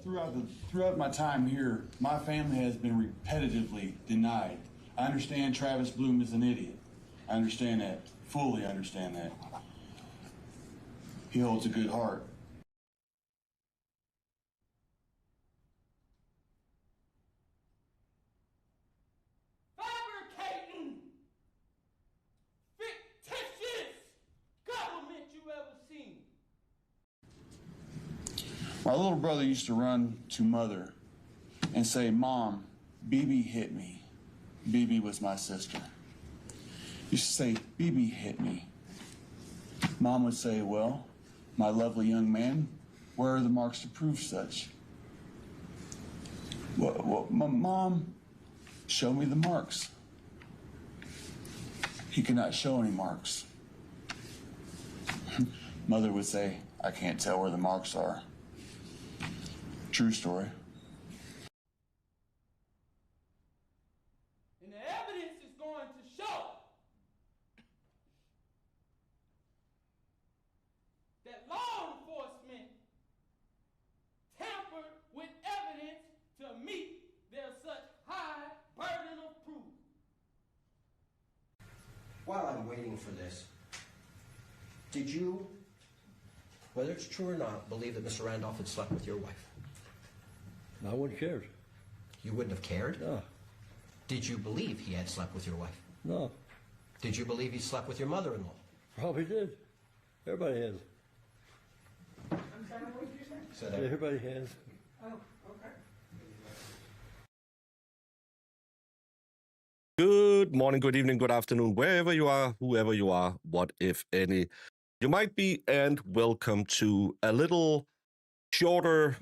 throughout my time here, my family has been repetitively denied. I understand Travis Bloom is an idiot. I understand that. Fully understand that. He holds a good heart. Fabricating fictitious government you ever seen. My little brother used to run to Mother and say, "Mom, BB hit me." BB was my sister. He used to say, "BB hit me." Mom would say, "Well, my lovely young man, where are the marks to prove such?" Well, Mom, show me the marks. He could not show any marks. Mother would say, "I can't tell where the marks are." True story. And the evidence is going to show that law enforcement tampered with evidence to meet their such high burden of proof. While I'm waiting for this, did you, whether it's true or not, believe that Mr. Randolph had slept with your wife? I wouldn't have cared. You wouldn't have cared? No. Did you believe he had slept with your wife? No. Did you believe he slept with your mother-in-law? Probably did. Everybody has. I'm sorry, what did you say? So that, Everybody has. Oh, okay. Good morning, good evening, good afternoon, wherever you are, whoever you are, what if any you might be, and welcome to a little shorter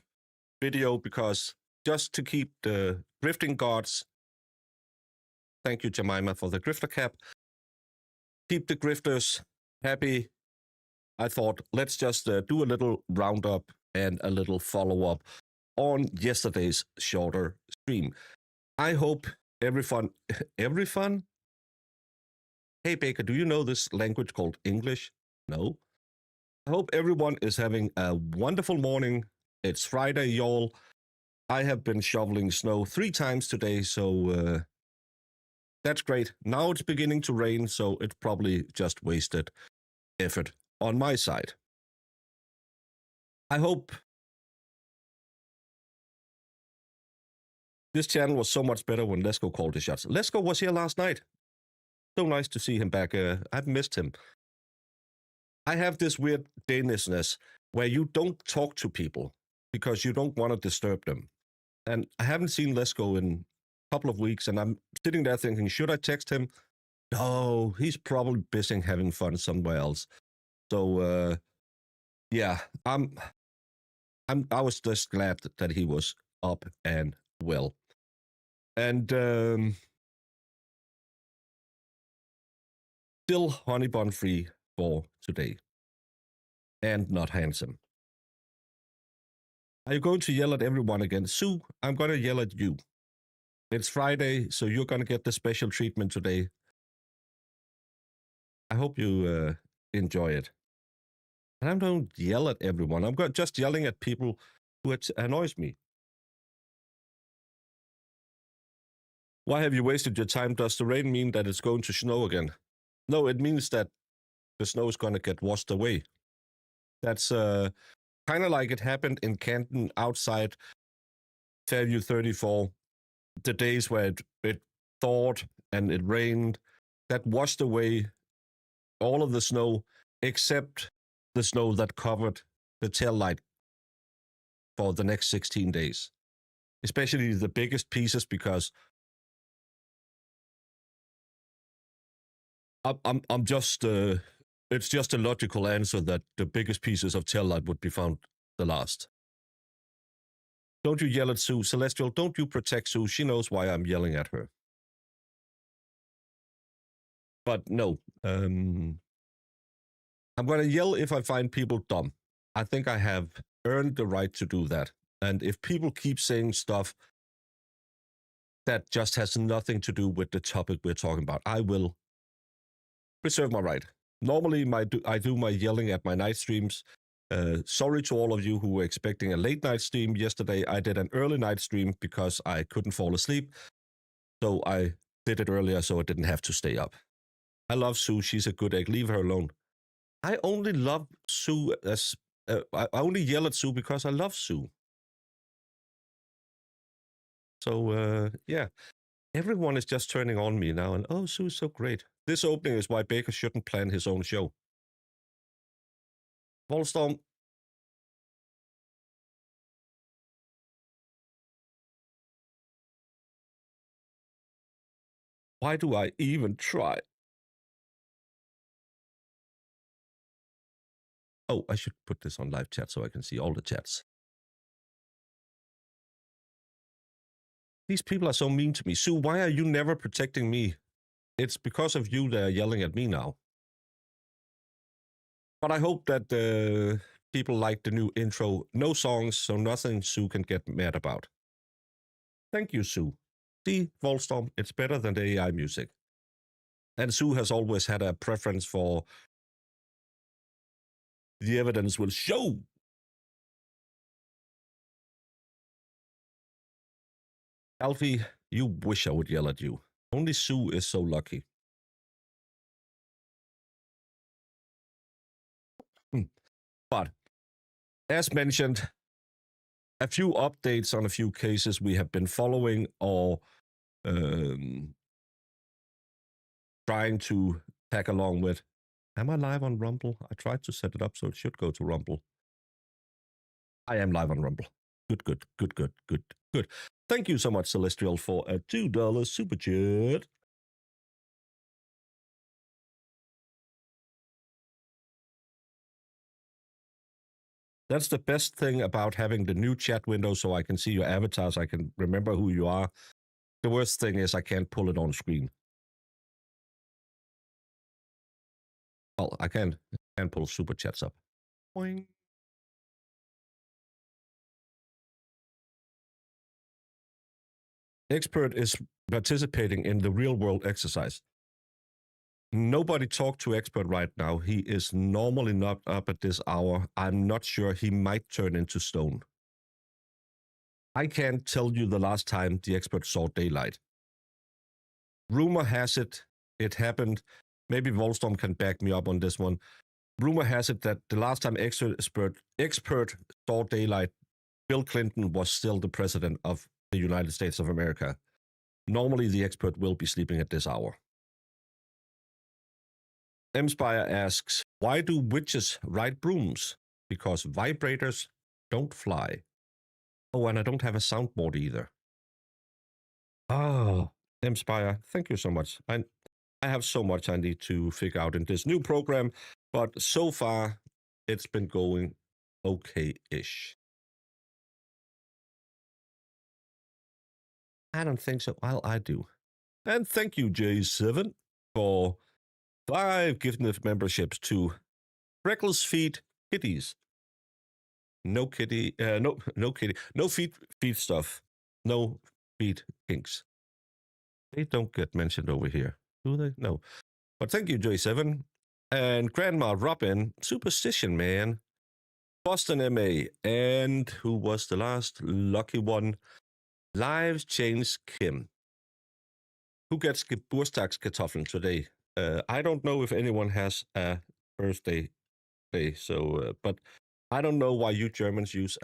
video because just to keep the grifting gods, thank you Jemima for the grifter cap, keep the grifters happy, I thought let's just do a little roundup and a little follow-up on yesterday's shorter stream. I hope everyone, hey Baker, do you know this language called English? No. I hope everyone is having a wonderful morning. It's Friday, y'all. I have been shoveling snow 3 times today, so that's great. Now it's beginning to rain, so it's probably just wasted effort on my side. I hope this channel was so much better when Lesko called the shots. Lesko was here last night. So nice to see him back. I've missed him. I have this weird Danishness where you don't talk to people because you don't want to disturb them. And I haven't seen Lesko in a couple of weeks, and I'm sitting there thinking, should I text him? No, he's probably busy having fun somewhere else. So, yeah, I was just glad that he was up and well. And still honey bun free for today. And not handsome. Are you going to yell at everyone again? Sue, I'm going to yell at you. It's Friday, so you're going to get the special treatment today. I hope you enjoy it. And I don't yell at everyone. I'm just yelling at people who annoys me. Why have you wasted your time? Does the rain mean that it's going to snow again? No, it means that the snow is going to get washed away. That's kind of like it happened in Canton outside Fairview 34. The days where it thawed and it rained, that washed away all of the snow except the snow that covered the tail light for the next 16 days. Especially the biggest pieces, because I'm just it's just a logical answer that the biggest pieces of tail light would be found the last. Don't you yell at Sue. Celestial, don't you protect Sue. She knows why I'm yelling at her. But no, I'm going to yell if I find people dumb. I think I have earned the right to do that. And if people keep saying stuff that just has nothing to do with the topic we're talking about, I will reserve my right. Normally, I do my yelling at my night streams. Sorry to all of you who were expecting a late night stream yesterday. I did an early night stream because I couldn't fall asleep. So I did it earlier so I didn't have to stay up. I love Sue. She's a good egg. Leave her alone. I only love Sue as... I only yell at Sue because I love Sue. So, yeah. Everyone is just turning on me now, and oh, Sue's so great. This opening is why Baker shouldn't plan his own show. Volstorm. Why do I even try? Oh, I should put this on live chat so I can see all the chats. These people are so mean to me. Sue, why are you never protecting me? It's because of you they're yelling at me now. But I hope that people like the new intro. No songs, so nothing Sue can get mad about. Thank you, Sue. See, Volstorm, it's better than the AI music. And Sue has always had a preference for the evidence will show. Alfie, you wish I would yell at you. Only Sue is so lucky. But, as mentioned, a few updates on a few cases we have been following or trying to tag along with. Am I live on Rumble? I tried to set it up so it should go to Rumble. I am live on Rumble. Good. Thank you so much, Celestial, for a $2 super chat. That's the best thing about having the new chat window so I can see your avatars. I can remember who you are. The worst thing is I can't pull it on screen. Well, I can pull super chats up. Boing. Expert is participating in the real world exercise. Nobody talk to Expert right now. He is normally not up at this hour. I'm not sure. He might turn into stone. I can't tell you the last time the Expert saw daylight. Rumor has it, it happened. Maybe Volstorm can back me up on this one. Rumor has it that the last time Expert saw daylight, Bill Clinton was still the president of the United States of America. Normally, the Expert will be sleeping at this hour. Mspire asks, why do witches ride brooms? Because vibrators don't fly. Oh, and I don't have a soundboard either. Oh, Mspire, thank you so much. I have so much I need to figure out in this new program, but so far, it's been going okay-ish. I don't think so. Well, I do. And thank you, J7, for 5 gift memberships to Freckles Feet Kitties. No kitty, no kitty, no feet stuff, no feet kinks. They don't get mentioned over here, do they? No. But thank you, J7. And Grandma Robin, Superstition Man, Boston MA, and who was the last lucky one? Lives Change Kim. Who gets Geburtstagskartoffeln today? I don't know if anyone has a birthday day, so, but I don't know why you Germans use,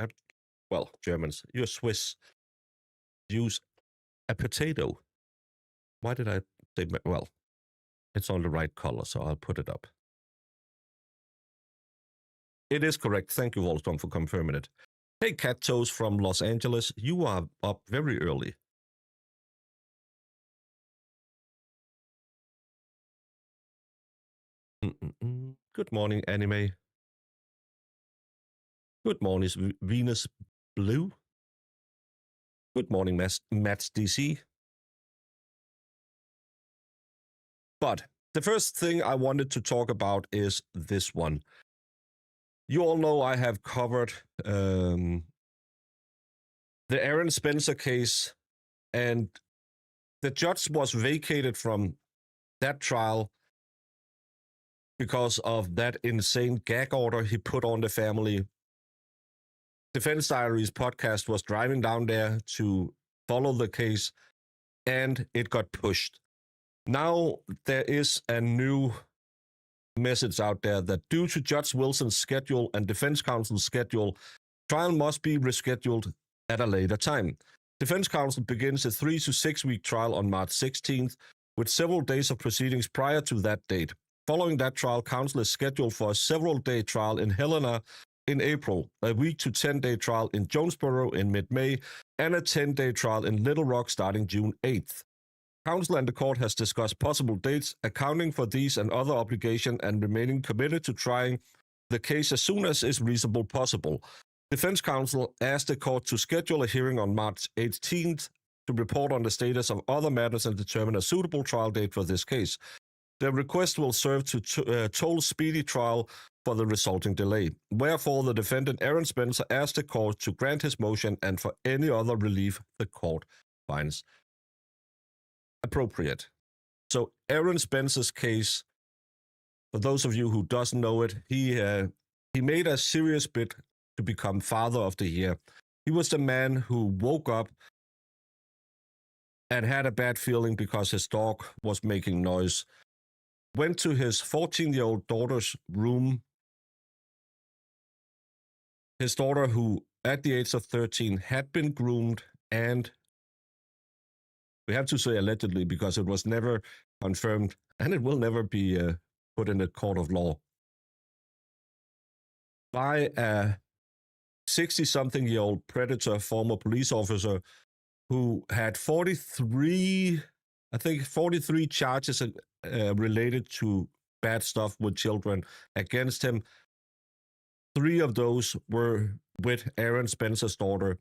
well, Germans, you're Swiss, use a potato. Why did I say, well, it's on the right color, so I'll put it up. It is correct. Thank you, Wallstrom, for confirming it. Hey, Cat Toes from Los Angeles, you are up very early. Good morning, Anime. Good morning, Venus Blue. Good morning, Matt's DC. But the first thing I wanted to talk about is this one. You all know I have covered the Aaron Spencer case, and the judge was vacated from that trial because of that insane gag order he put on the family. Defense Diaries podcast was driving down there to follow the case, and it got pushed. Now there is a new message out there that due to Judge Wilson's schedule and defense counsel's schedule, trial must be rescheduled at a later time. Defense counsel begins a 3 to 6 week trial on March 16th, with several days of proceedings prior to that date. Following that trial, counsel is scheduled for a several-day trial in Helena in April, a week to 10-day trial in Jonesboro in mid-May, and a 10-day trial in Little Rock starting June 8th. Counsel and the court has discussed possible dates, accounting for these and other obligations, and remaining committed to trying the case as soon as is reasonably possible. Defense counsel asked the court to schedule a hearing on March 18th to report on the status of other matters and determine a suitable trial date for this case. The request will serve to toll speedy trial for the resulting delay. Wherefore, the defendant, Aaron Spencer, asked the court to grant his motion and for any other relief the court finds appropriate. So, Aaron Spencer's case, for those of you who doesn't know it, he made a serious bid to become Father of the Year. He was the man who woke up and had a bad feeling because his dog was making noise. Went to his 14-year-old daughter's room. His daughter, who at the age of 13 had been groomed, and we have to say allegedly because it was never confirmed and it will never be put in a court of law, by a 60-something-year-old predator, former police officer, who had 43 charges related to bad stuff with children against him. 3 of those were with Aaron Spencer's daughter.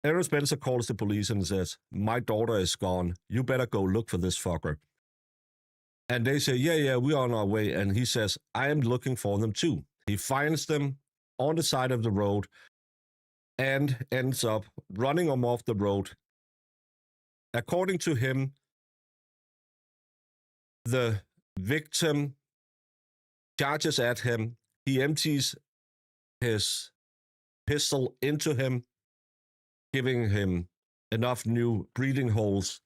Aaron Spencer calls the police and says, "My daughter is gone. You better go look for this fucker." And they say, yeah, we're on our way. And he says, "I am looking for them too." He finds them on the side of the road and ends up running them off the road. According to him, the victim charges at him. He empties his pistol into him, giving him enough new breathing holes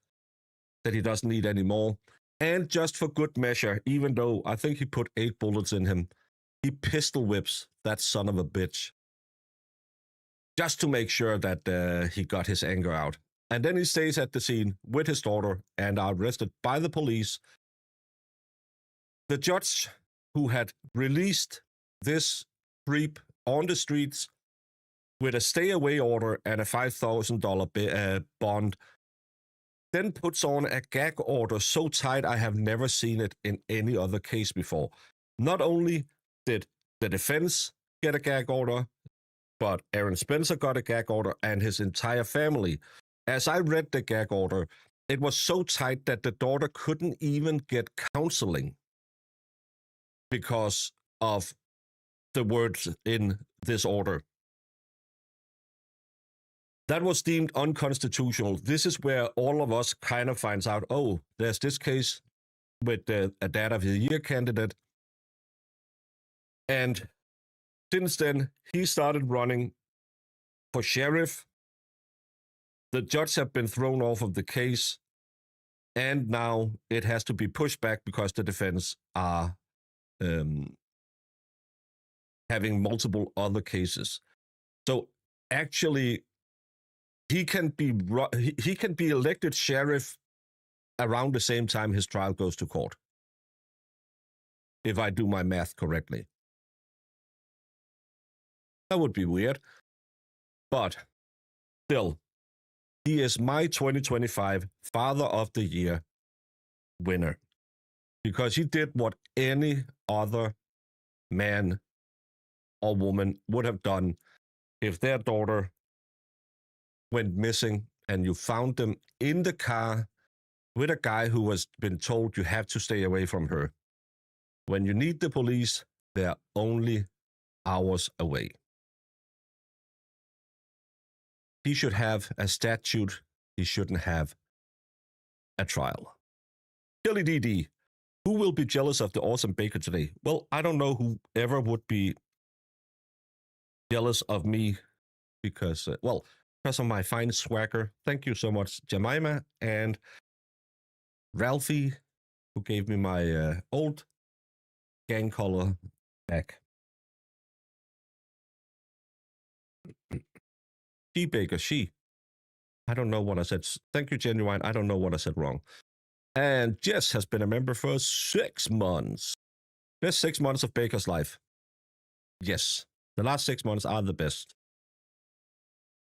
that he doesn't need anymore. And just for good measure, even though I think he put 8 bullets in him, he pistol whips that son of a bitch, just to make sure that he got his anger out. And then he stays at the scene with his daughter and are arrested by the police. The judge who had released this creep on the streets with a stay-away order and a $5,000 bond then puts on a gag order so tight I have never seen it in any other case before. Not only did the defense get a gag order, but Aaron Spencer got a gag order and his entire family. As I read the gag order, it was so tight that the daughter couldn't even get counseling because of the words in this order. That was deemed unconstitutional. This is where all of us kind of finds out, oh, there's this case with a Dad of the Year candidate. And since then, he started running for sheriff. The judge have been thrown off of the case. And now it has to be pushed back because the defense are having multiple other cases. So actually, he can be elected sheriff around the same time his trial goes to court, if I do my math correctly. That would be weird. But still, he is my 2025 Father of the Year winner because he did what any other man or woman would have done if their daughter went missing and you found them in the car with a guy who has been told you have to stay away from her. When you need the police, they're only hours away. He should have a statute. He shouldn't have a trial. Kelly DD, Who will be jealous of the awesome baker today? Well, I don't know whoever would be jealous of me because, because of my fine swagger. Thank you so much, Jemima and Ralphie, who gave me my old gang collar back. She baker, she. I don't know what I said. Thank you, Genuine. I don't know what I said wrong. And Jess has been a member for 6 months. Best 6 months of Baker's life. Yes, the last 6 months are the best.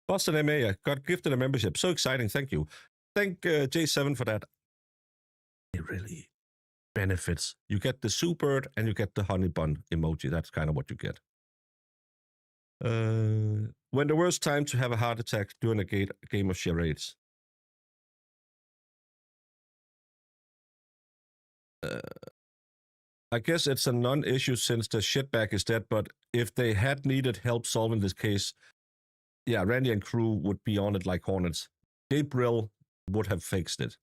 Boston MA got gifted a membership. So exciting. Thank you. Thank J7 for that. It really benefits. You get the Sue Bird and you get the honey bun emoji. That's kind of what you get. When the worst time to have a heart attack during a game of charades. I guess it's a non-issue since the shitbag is dead, but if they had needed help solving this case, yeah, Randy and crew would be on it like hornets. Gabriel would have fixed it.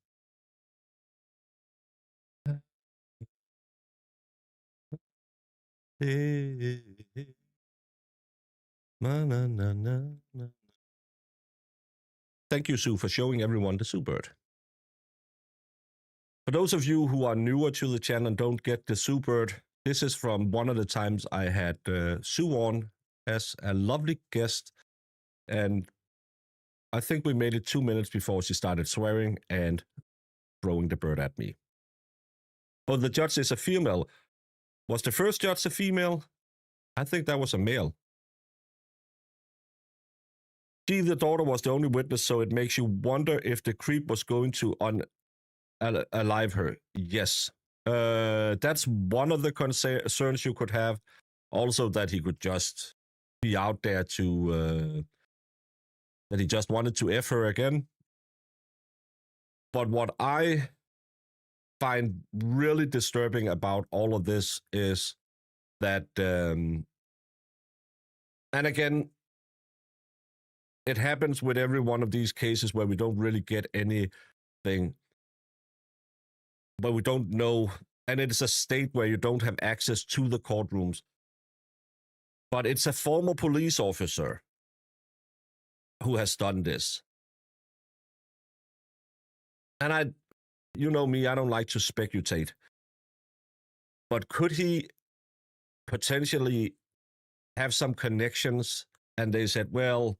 Thank you, Sue, for showing everyone the Sue Bird. For those of you who are newer to the channel and don't get the Sue Bird, this is from one of the times I had Sue on as a lovely guest, and I think we made it 2 minutes before she started swearing and throwing the bird at me. Oh, the judge is a female. Was the first judge a female? I think that was a male. She, the daughter, was the only witness, so it makes you wonder if the creep was going to alive her. Yes. That's one of the concerns you could have. Also, that he could just be out there to... that he just wanted to F her again. But what I find really disturbing about all of this is that... and again... It happens with every one of these cases where we don't really get anything, but we don't know, and it is a state where you don't have access to the courtrooms. But it's a former police officer who has done this. And you know me, I don't like to speculate. But could he potentially have some connections? And they said, well,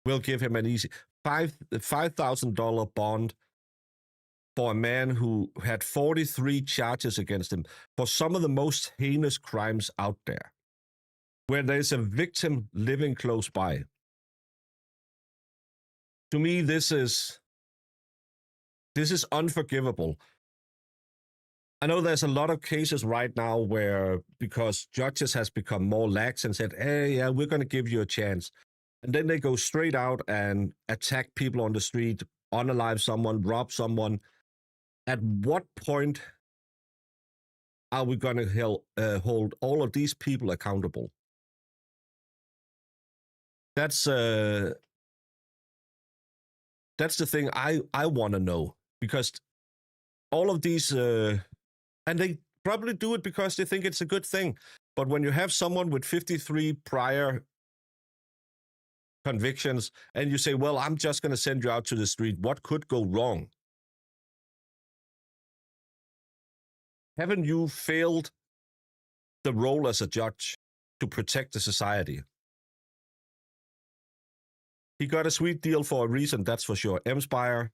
we'll give him an easy $5,000 bond for a man who had 43 charges against him for some of the most heinous crimes out there, where there's a victim living close by. To me, this is unforgivable. I know there's a lot of cases right now where, because judges has become more lax and said, hey, yeah, we're going to give you a chance. And then they go straight out and attack people on the street, unalive someone, rob someone. At what point are we going to hold all of these people accountable? That's the thing I want to know, because all of these, and they probably do it because they think it's a good thing. But when you have someone with 53 prior convictions and you say, well, I'm just going to send you out to the street, what could go wrong? Haven't you failed the role as a judge to protect the society? He got a sweet deal for a reason, that's for sure. Emspire,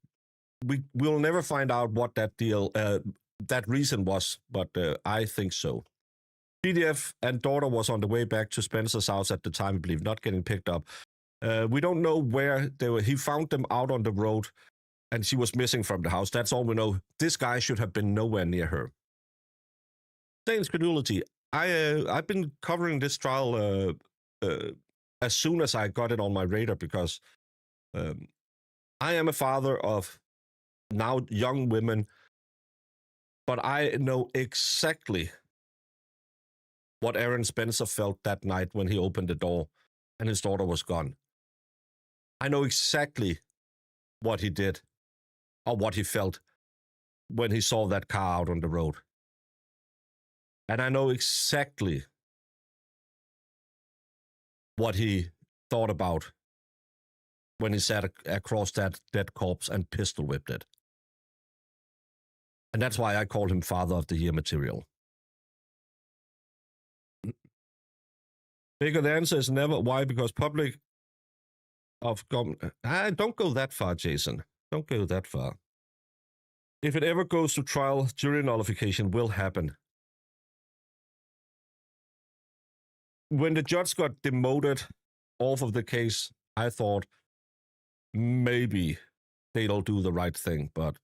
we'll never find out what that deal, that reason was, but I think so. PDF and daughter was on the way back to Spencer's house at the time, I believe, not getting picked up. We don't know where they were. He found them out on the road, and she was missing from the house. That's all we know. This guy should have been nowhere near her. Saints credulity. I've been covering this trial as soon as I got it on my radar, because I am a father of now young women, but I know exactly what Aaron Spencer felt that night when he opened the door and his daughter was gone. I know exactly what he did or what he felt when he saw that car out on the road. And I know exactly what he thought about when he sat across that dead corpse and pistol whipped it. And that's why I called him Father of the Year material. Baker, the answer is never. Why? Because public of government. Don't go that far, Jason. Don't go that far. If it ever goes to trial, jury nullification will happen. When the judge got demoted off of the case, I thought maybe they'll do the right thing. But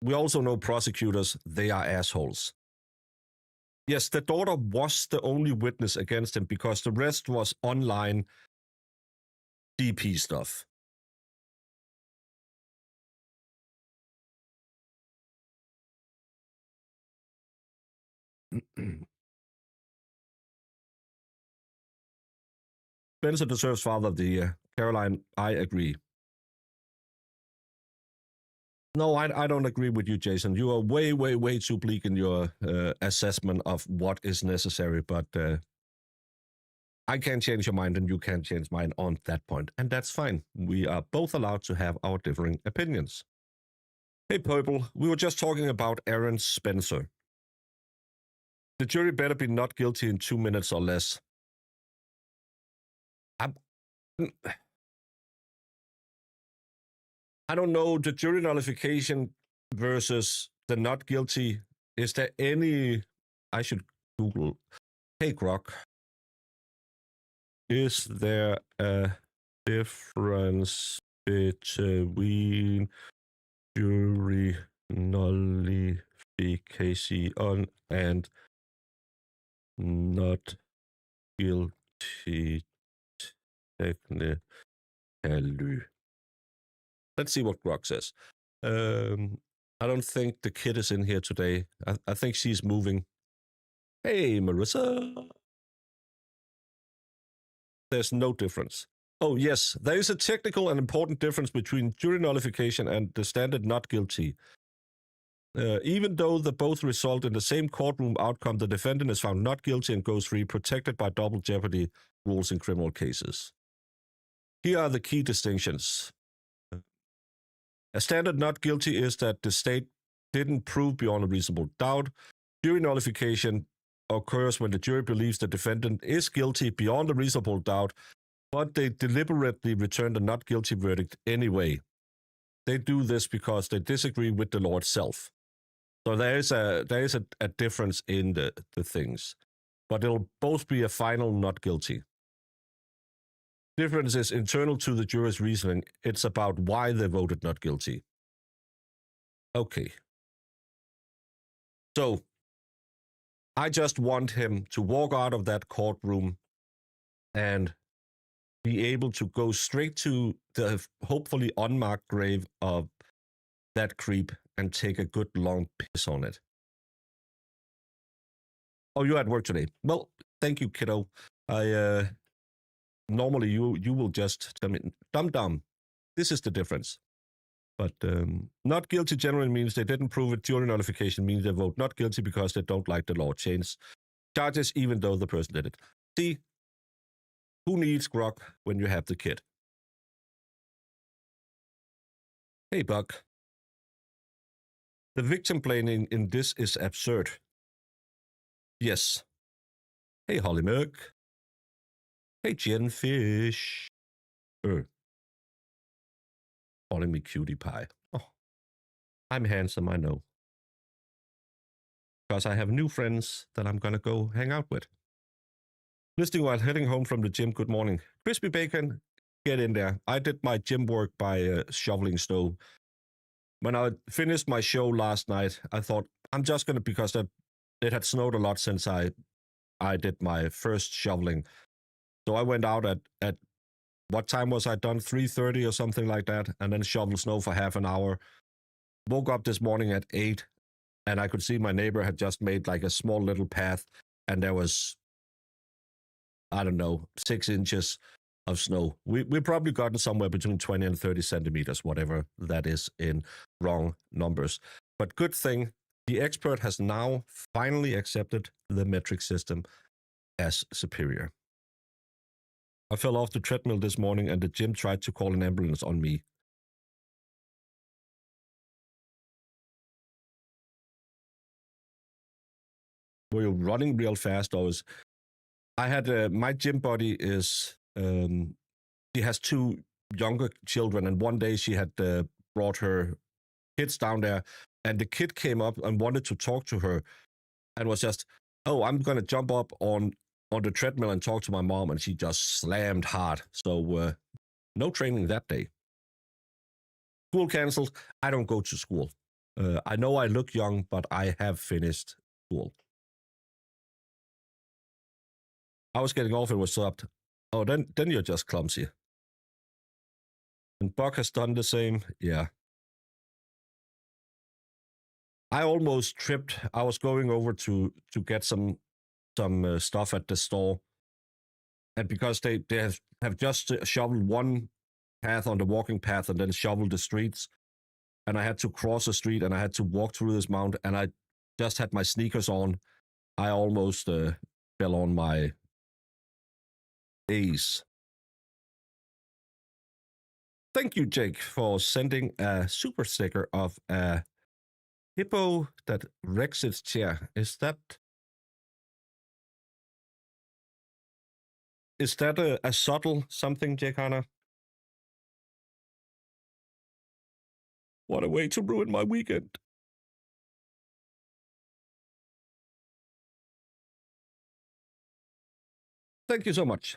we also know prosecutors, they are assholes. Yes, the daughter was the only witness against him because the rest was online DP stuff. Spencer deserves Father of the Year. Caroline, I agree. No, I don't agree with you, Jason. You are way, way, way too bleak in your assessment of what is necessary, but I can't change your mind and you can't change mine on that point, and that's fine. We are both allowed to have our differing opinions. Hey, Purple, we were just talking about Aaron Spencer. The jury better be not guilty in 2 minutes or less. I don't know, the jury nullification versus the not guilty. Is there any... I should Google. Hey, Grok. Is there a difference between jury nullification and not guilty technically? Let's see what Grok says. I don't think the kid is in here today. I think she's moving. Hey, Marissa. There's no difference. Oh, yes, there is a technical and important difference between jury nullification and the standard not guilty. Even though they both result in the same courtroom outcome, the defendant is found not guilty and goes free, protected by double jeopardy rules in criminal cases. Here are the key distinctions. A standard not guilty is that the state didn't prove beyond a reasonable doubt. Jury nullification occurs when the jury believes the defendant is guilty beyond a reasonable doubt, but they deliberately return the not guilty verdict anyway. They do this because they disagree with the law itself. So there is a difference in the things, but it'll both be a final not guilty. Difference is internal to the juror's reasoning. It's about why they voted not guilty. Okay. So, I just want him to walk out of that courtroom and be able to go straight to the hopefully unmarked grave of that creep and take a good long piss on it. Oh, you're at work today. Well, thank you, kiddo. Normally you will just tell me, dumb. This is the difference. But not guilty generally means they didn't prove it. Jury nullification means they vote not guilty because they don't like the law. Change charges even though the person did it. See, who needs Grok when you have the kid? Hey, Buck. The victim blaming in this is absurd. Yes. Hey, Holly Merck. Hey, Jenfish. Calling me cutie pie. Oh, I'm handsome, I know. Because I have new friends that I'm gonna go hang out with. Listening while heading home from the gym. Good morning. Crispy Bacon, get in there. I did my gym work by shoveling snow. When I finished my show last night, I thought, I'm just gonna, because it had snowed a lot since I did my first shoveling. So I went out at what time was I done? 3:30 or something like that, and then shoveled snow for half an hour. Woke up this morning at 8, and I could see my neighbor had just made like a small little path, and there was, I don't know, 6 inches of snow. We've probably gotten somewhere between 20 and 30 centimeters, whatever that is in wrong numbers. But good thing, The expert has now finally accepted the metric system as superior. I fell off the treadmill this morning and the gym tried to call an ambulance on me. Were you running real fast? Or I had my gym buddy is she has 2 younger children, and one day she had brought her kids down there, and the kid came up and wanted to talk to her, and was just, "Oh, I'm gonna jump up on the treadmill and talk to my mom," and she just slammed hard. So no training that day. School canceled. I don't go to school. I know I look young, but I have finished school. I was getting off and was stopped. Oh, then you're just clumsy. And Buck has done the same. Yeah. I almost tripped. I was going over to get some stuff at the store, and because they have just shoveled one path on the walking path and then shoveled the streets, and I had to cross the street and I had to walk through this mound, and I just had my sneakers on. I almost fell on my A's. Thank you, Jake, for sending a super sticker of a hippo that wrecks its chair. Is that a subtle something, Jake Hanna? What a way to ruin my weekend. Thank you so much.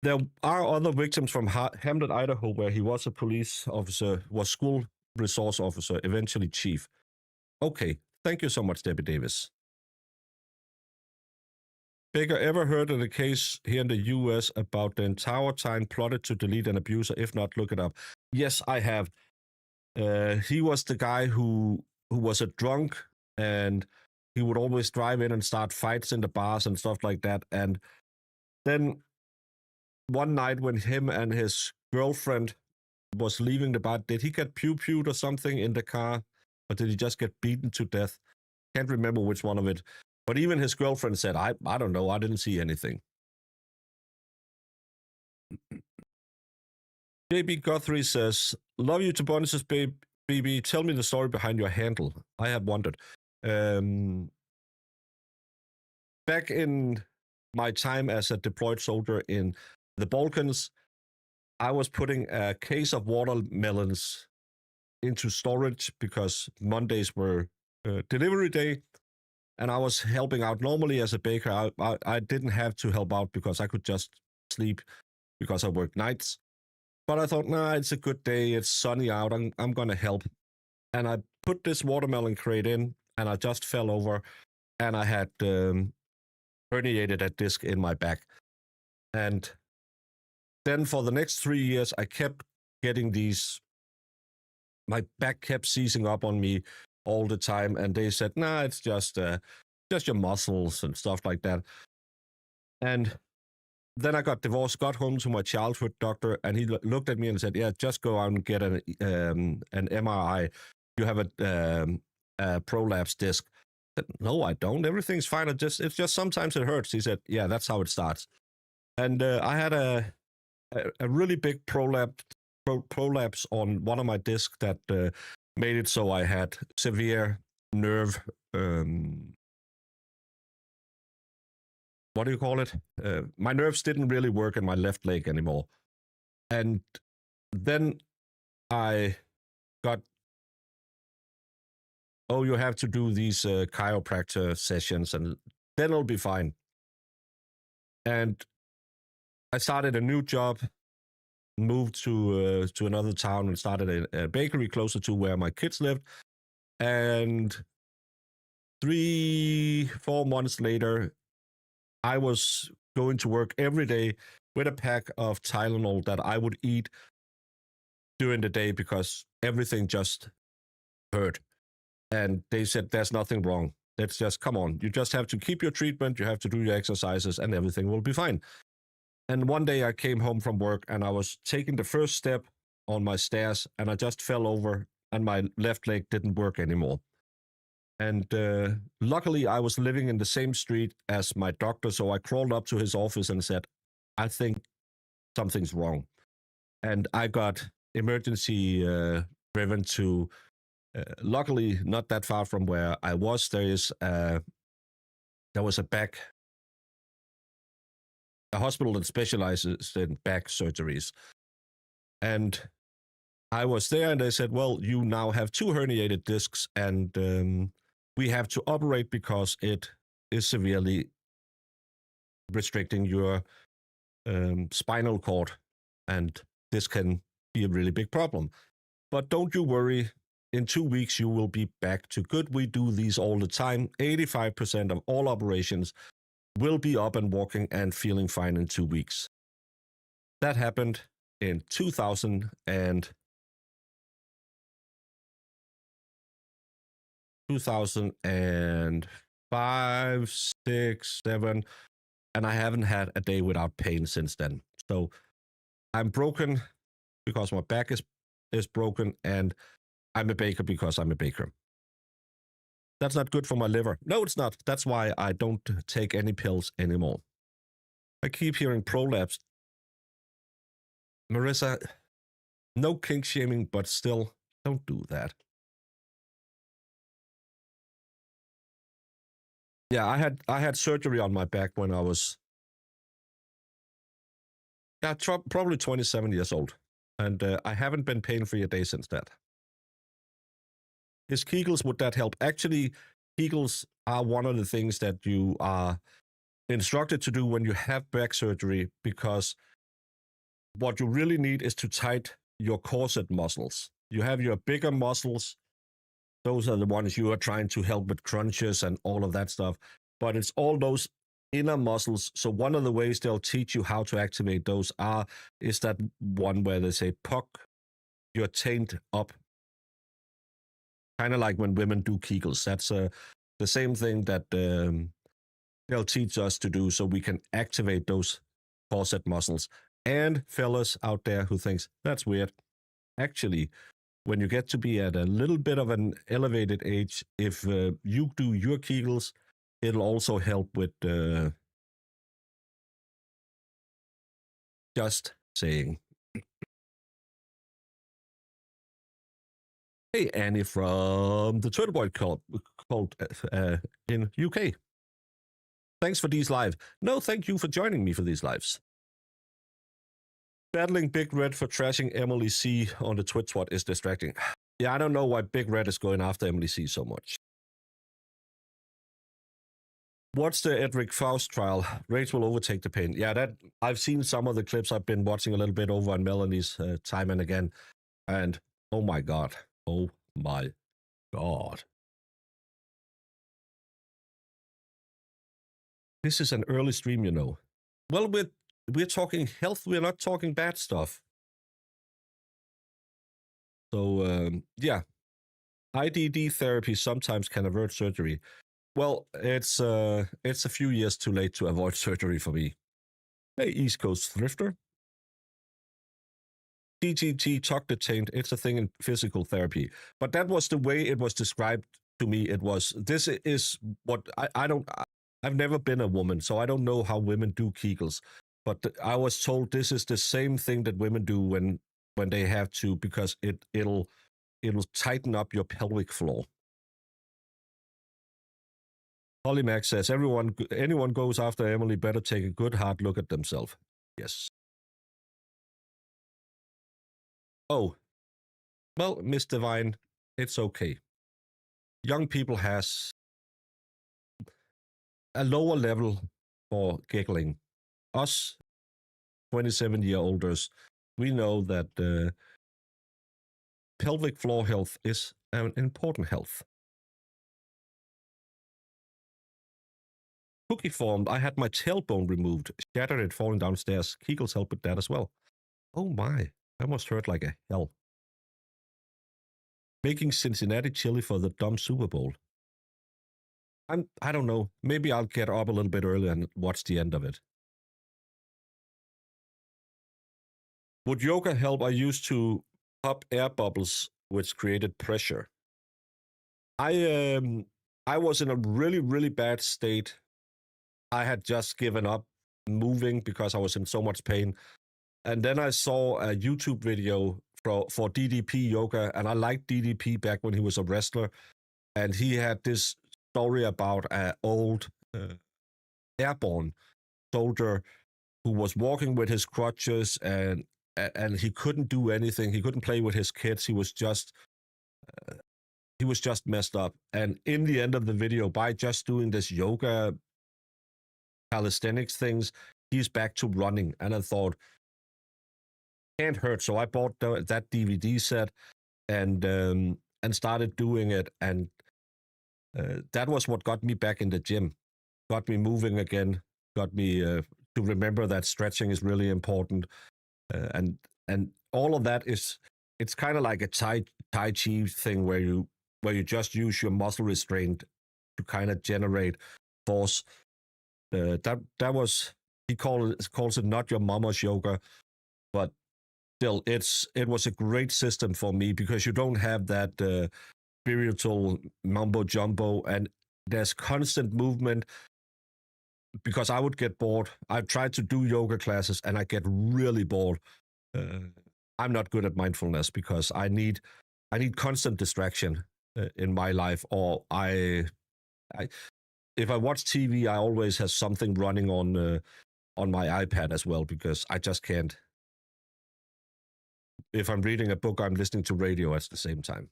There are other victims from Hamlet, Idaho, where he was a police officer, was school resource officer, eventually chief. Okay, thank you so much, Debbie Davis. Baker, ever heard of the case here in the U.S. about the entire time plotted to delete an abuser? If not, look it up. Yes, I have. He was the guy who was a drunk, and he would always drive in and start fights in the bars and stuff like that. And then one night when him and his girlfriend was leaving the bar, did he get pew-pewed or something in the car? Or did he just get beaten to death? Can't remember which one of it. But even his girlfriend said, I don't know, I didn't see anything. JB Guthrie says, love you to bonuses, baby. Tell me the story behind your handle. I have wondered. Back in my time as a deployed soldier in the Balkans, I was putting a case of watermelons into storage because Mondays were delivery day, and I was helping out. Normally as a baker, I didn't have to help out because I could just sleep because I worked nights. But I thought, nah, it's a good day. It's sunny out. I'm going to help. And I put this watermelon crate in, and I just fell over, and I had herniated a disc in my back. And then for the next 3 years, I kept getting these. My back kept seizing up on me all the time, and they said, nah, it's just your muscles and stuff like that. And then I got divorced, got home to my childhood doctor, and he looked at me and said, yeah, just go out and get an MRI. You have a prolapse disc. I said, no, I don't. Everything's fine. It's just sometimes it hurts. He said, yeah, that's how it starts. And I had a really big prolapse on one of my discs that made it so I had severe nerve. What do you call it? My nerves didn't really work in my left leg anymore. And then I got, oh, you have to do these chiropractor sessions, and then it'll be fine. And I started a new job, moved to another town, and started a bakery closer to where my kids lived. And 3-4 months later, I was going to work every day with a pack of Tylenol that I would eat during the day because everything just hurt. And they said, there's nothing wrong. Let's just, come on. You just have to keep your treatment. You have to do your exercises and everything will be fine. And one day I came home from work and I was taking the first step on my stairs and I just fell over and my left leg didn't work anymore. And luckily, I was living in the same street as my doctor, so I crawled up to his office and said, I think something's wrong. And I got emergency driven to, luckily, not that far from where I was. There was a hospital that specializes in back surgeries. And I was there, and they said, well, you now have 2 herniated discs, and we have to operate because it is severely restricting your spinal cord, and this can be a really big problem. But don't you worry, in 2 weeks you will be back to good. We do these all the time. 85% of all operations will be up and walking and feeling fine in 2 weeks. That happened in 2005, 6, 7, and I haven't had a day without pain since then. So I'm broken because my back is broken, and I'm a baker because I'm a baker. That's not good for my liver. No, it's not. That's why I don't take any pills anymore. I keep hearing prolapse. Marissa, no kink shaming, but still, don't do that. Yeah, I had surgery on my back when I was probably 27 years old, and I haven't been pain-free a day since that. Is Kegels, would that help? Actually, Kegels are one of the things that you are instructed to do when you have back surgery, because what you really need is to tighten your corset muscles. You have your bigger muscles. Those are the ones you are trying to help with crunches and all of that stuff. But it's all those inner muscles. So one of the ways they'll teach you how to activate those is that one where they say, puck your taint up. Kind of like when women do Kegels. That's the same thing that they'll teach us to do so we can activate those corset muscles. And fellas out there who thinks, that's weird. Actually, when you get to be at a little bit of an elevated age, if you do your Kegels, it'll also help with just saying. Hey, Annie from the Turtle Boy called in UK. Thanks for these live. No, thank you for joining me for these lives. Battling Big Red for trashing Emily C on the Twit Twat is distracting. Yeah, I don't know why Big Red is going after Emily C so much. What's the Edric Faust trial? Rage will overtake the pain. Yeah, that I've seen some of the clips. I've been watching a little bit over on Melanie's time and again. And oh my God. Oh my God. This is an early stream, you know. Well, we're talking health. We're not talking bad stuff. So, yeah. IDD therapy sometimes can avert surgery. Well, it's a few years too late to avoid surgery for me. Hey, East Coast Thrifter. TGT, tuck the taint. It's a thing in physical therapy. But that was the way it was described to me. It was, this is what, I've never been a woman, so I don't know how women do Kegels. But I was told this is the same thing that women do when they have to, because it'll tighten up your pelvic floor. Polymax says, anyone goes after Emily better take a good hard look at themselves. Yes. Oh, well, Miss Divine, it's okay. Young people has a lower level for giggling. Us, 27-year-olders, we know that pelvic floor health is an important health. Cookie formed, I had my tailbone removed, shattered it falling downstairs. Kegels help with that as well. Oh my, that must hurt like a hell. Making Cincinnati chili for the dumb Super Bowl. I don't know. Maybe I'll get up a little bit early and watch the end of it. Would yoga help? I used to pop air bubbles which created pressure. I was in a really, really bad state. I had just given up moving because I was in so much pain. And then I saw a YouTube video for DDP yoga, and I liked DDP back when he was a wrestler. And he had this story about an old airborne soldier who was walking with his crutches, and he couldn't do anything. He couldn't play with his kids. He was just messed up. And in the end of the video, by just doing this yoga calisthenics things, he's back to running. And I thought, can't hurt. So I bought that DVD set and started doing it. And that was what got me back in the gym, got me moving again, got me to remember that stretching is really important. And all of that it's kind of like a tai chi thing where you just use your muscle restraint to kind of generate force. That was, he calls it not your mama's yoga, but still it was a great system for me because you don't have that spiritual mumbo jumbo, and there's constant movement. Because I would get bored. I've tried to do yoga classes and I get really bored. I'm not good at mindfulness because I need constant distraction in my life, or if I watch TV, I always have something running on my iPad as well because I just can't. If I'm reading a book, I'm listening to radio at the same time.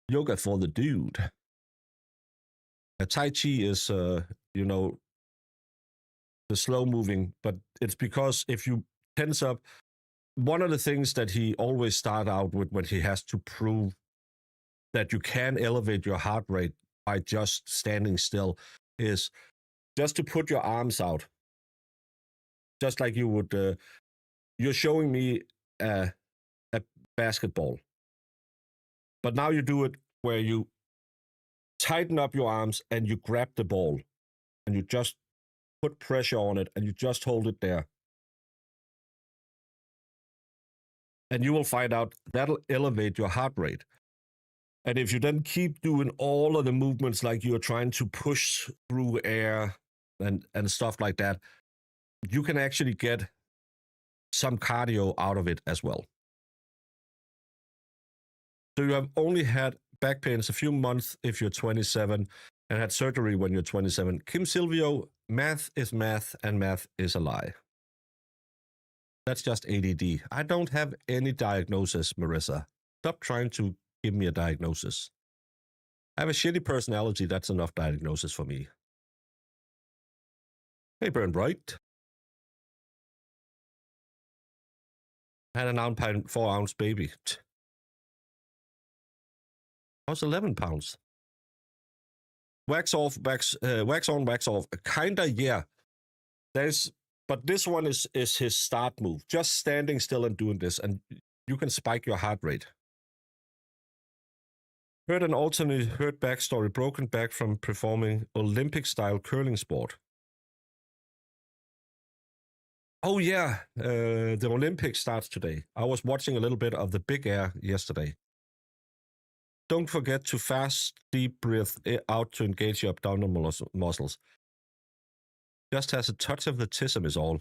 Yoga for the dude. Tai Chi is, the slow moving, but it's because if you tense up, one of the things that he always start out with when he has to prove that you can elevate your heart rate by just standing still is just to put your arms out. Just like you would, you're showing me a basketball, but now you do it where you tighten up your arms and you grab the ball and you just put pressure on it and you just hold it there. And you will find out that'll elevate your heart rate. And if you then keep doing all of the movements like you're trying to push through air and stuff like that, you can actually get some cardio out of it as well. So you have only had back pains a few months if you're 27 and had surgery when you're 27. Kim Silvio, math is math and math is a lie. That's just ADD. I don't have any diagnosis, Marissa. Stop trying to give me a diagnosis. I have a shitty personality. That's enough diagnosis for me. Hey, Burn Bright. Had an 4-ounce baby. I was 11 pounds. Wax off, wax on, wax off. Kinda, yeah. But this one is his start move. Just standing still and doing this, and you can spike your heart rate. Heard an alternate hurt backstory, broken back from performing Olympic-style curling sport. Oh yeah, the Olympics starts today. I was watching a little bit of the big air yesterday. Don't forget to fast, deep breathe out to engage your abdominal muscles. Just has a touch of the tism is all.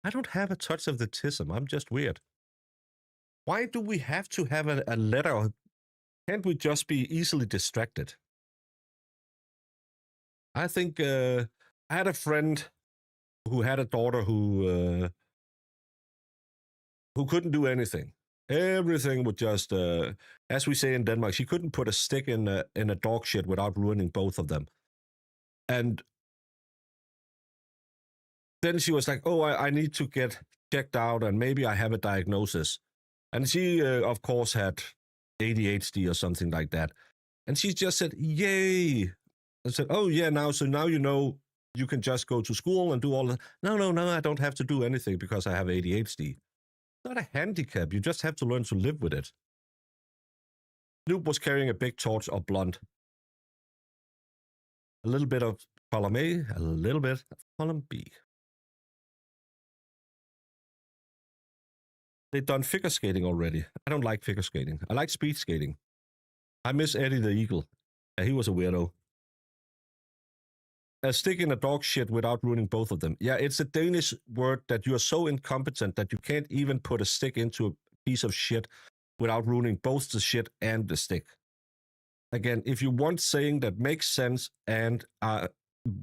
I don't have a touch of the tism. I'm just weird. Why do we have to have a letter? Can't we just be easily distracted? I think I had a friend who had a daughter who couldn't do anything. Everything would just, as we say in Denmark, she couldn't put a stick in a dog shit without ruining both of them. And then she was like, oh, I need to get checked out and maybe I have a diagnosis. And she, of course, had ADHD or something like that. And she just said, yay. I said, oh, yeah, so now you know you can just go to school and do all that. No, I don't have to do anything because I have ADHD. It's not a handicap. You just have to learn to live with it. Snoop was carrying a big torch of blonde. A little bit of column A, a little bit of column B. they've done figure skating already. I don't like figure skating. I like speed skating. I miss Eddie the Eagle. He was a weirdo. A stick in a dog shit without ruining both of them. Yeah, it's a Danish word that you are so incompetent that you can't even put a stick into a piece of shit without ruining both the shit and the stick. Again, if you want saying that makes sense and are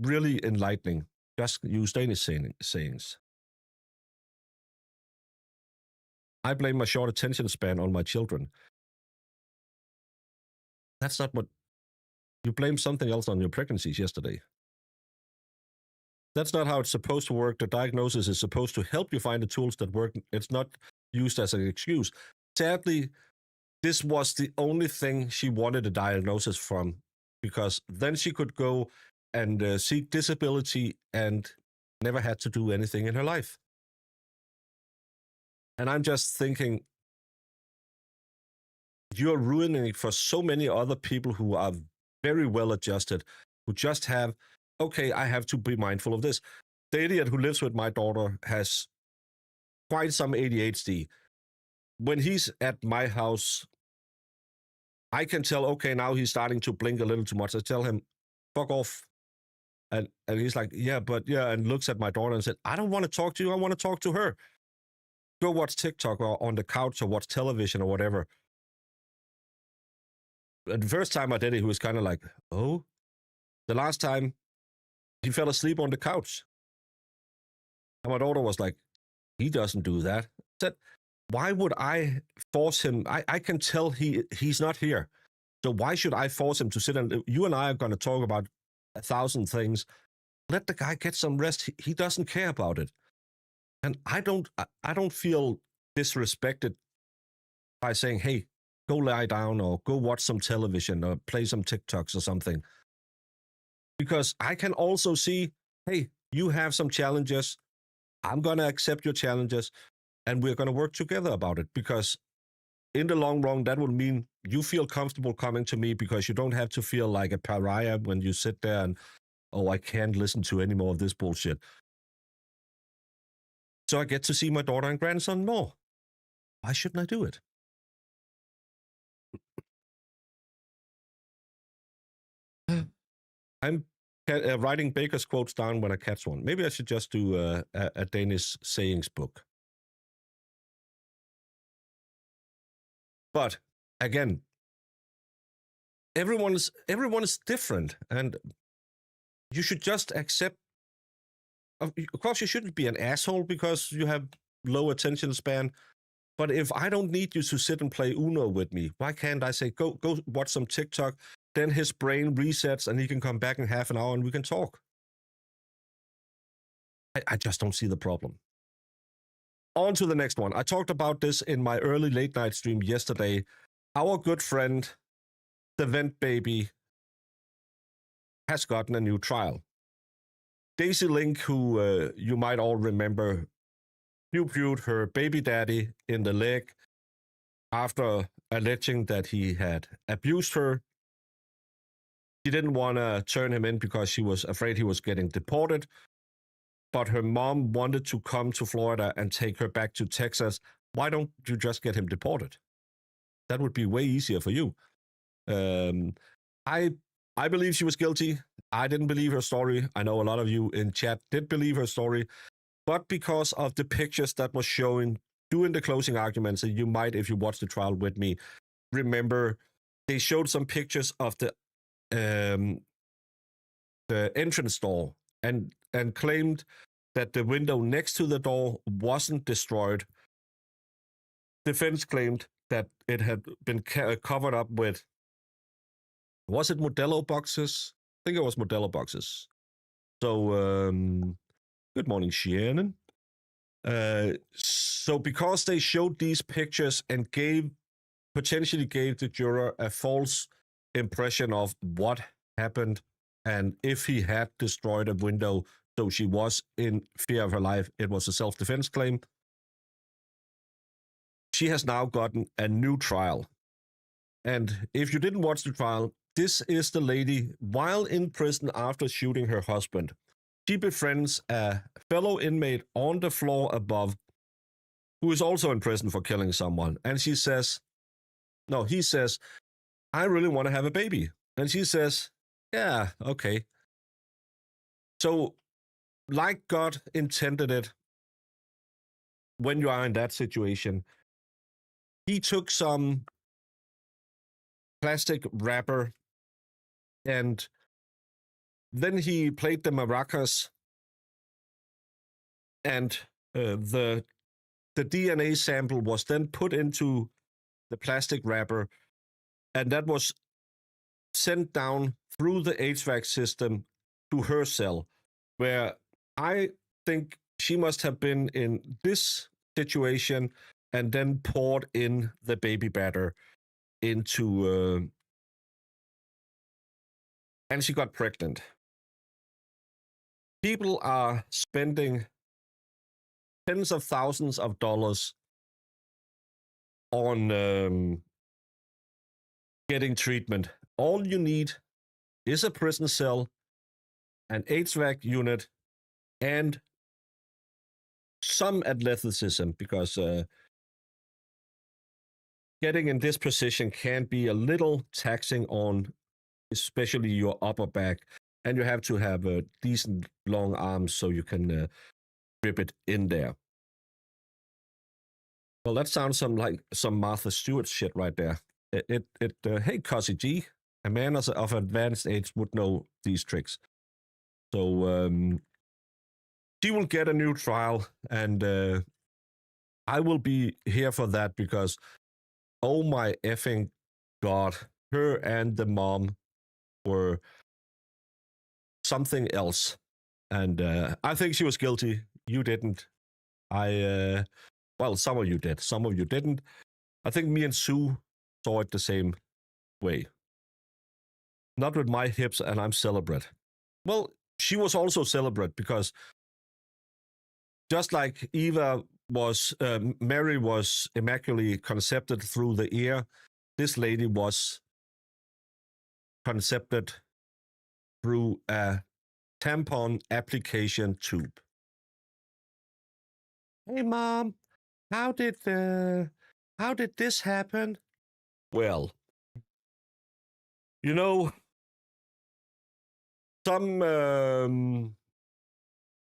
really enlightening, just use Danish sayings. I blame my short attention span on my children. That's not what... You blamed something else on your pregnancies yesterday. That's not how it's supposed to work. The diagnosis is supposed to help you find the tools that work. It's not used as an excuse. Sadly, this was the only thing she wanted a diagnosis from, because then she could go and seek disability and never had to do anything in her life. And I'm just thinking, you're ruining it for so many other people who are very well adjusted, who just have, okay, I have to be mindful of this. The idiot who lives with my daughter has quite some ADHD. When he's at my house, I can tell, okay, now he's starting to blink a little too much. I tell him, fuck off. And he's like, yeah, and looks at my daughter and said, I don't want to talk to you. I want to talk to her. Go watch TikTok or on the couch or watch television or whatever. And the first time I did it, he was kind of like, oh. The last time, he fell asleep on the couch. And my daughter was like, he doesn't do that. I said, why would I force him? I can tell he's not here. So why should I force him to sit and... You and I are going to talk about 1,000 things. Let the guy get some rest. He doesn't care about it. And I don't feel disrespected by saying, hey, go lie down or go watch some television or play some TikToks or something. Because I can also see, hey, you have some challenges. I'm going to accept your challenges and we're going to work together about it, because in the long run, that will mean you feel comfortable coming to me, because you don't have to feel like a pariah when you sit there and, oh, I can't listen to any more of this bullshit. So I get to see my daughter and grandson more. Why shouldn't I do it? I'm writing Baker's quotes down when I catch one. Maybe I should just do a Danish sayings book. But again, everyone is different, and you should just accept. Of course, you shouldn't be an asshole because you have low attention span. But if I don't need you to sit and play Uno with me, why can't I say, go watch some TikTok? Then his brain resets and he can come back in half an hour and we can talk. I just don't see the problem. On to the next one. I talked about this in my early late night stream yesterday. Our good friend, the Vent Baby, has gotten a new trial. Daisy Link, who you might all remember, pew-pewed her baby daddy in the leg after alleging that he had abused her. She didn't want to turn him in because she was afraid he was getting deported. But her mom wanted to come to Florida and take her back to Texas. Why don't you just get him deported? That would be way easier for you. I believe she was guilty. I didn't believe her story. I know a lot of you in chat did believe her story. But because of the pictures that was showing during the closing arguments, and you might, if you watch the trial with me, remember they showed some pictures of the entrance door and claimed that the window next to the door wasn't destroyed. Defense claimed that it had been covered up with, was it Modelo boxes? I think it was Modelo boxes. So, good morning, Shannon. So because they showed these pictures and potentially gave the juror a false impression of what happened, and if he had destroyed a window, so she was in fear of her life, it was a self-defense claim. She has now gotten a new trial. And if you didn't watch the trial, this is the lady while in prison after shooting her husband. She befriends a fellow inmate on the floor above who is also in prison for killing someone. And he says, I really want to have a baby. And she says, yeah, okay. So, like God intended it, when you are in that situation, he took some plastic wrapper and then he played the maracas, and the DNA sample was then put into the plastic wrapper, and that was sent down through the HVAC system to her cell, where I think she must have been in this situation and then poured in the baby batter into, and she got pregnant. People are spending tens of thousands of dollars on getting treatment. All you need is a prison cell, an HVAC unit, and some athleticism, because getting in this position can be a little taxing on especially your upper back, and you have to have a decent long arms so you can grip it in there. Well, that sounds like some Martha Stewart shit right there. Hey, Cosy G, a man of advanced age would know these tricks. So she will get a new trial, and I will be here for that because, oh my effing God, her and the mom were something else. And I think she was guilty. You didn't. Well, some of you did. Some of you didn't. I think me and Sue saw it the same way. Not with my hips, and I'm celibate. Well, she was also celibate because just like Mary was immaculately conceived through the ear, this lady was conceived through a tampon application tube. Hey, Mom, how did this happen? Well,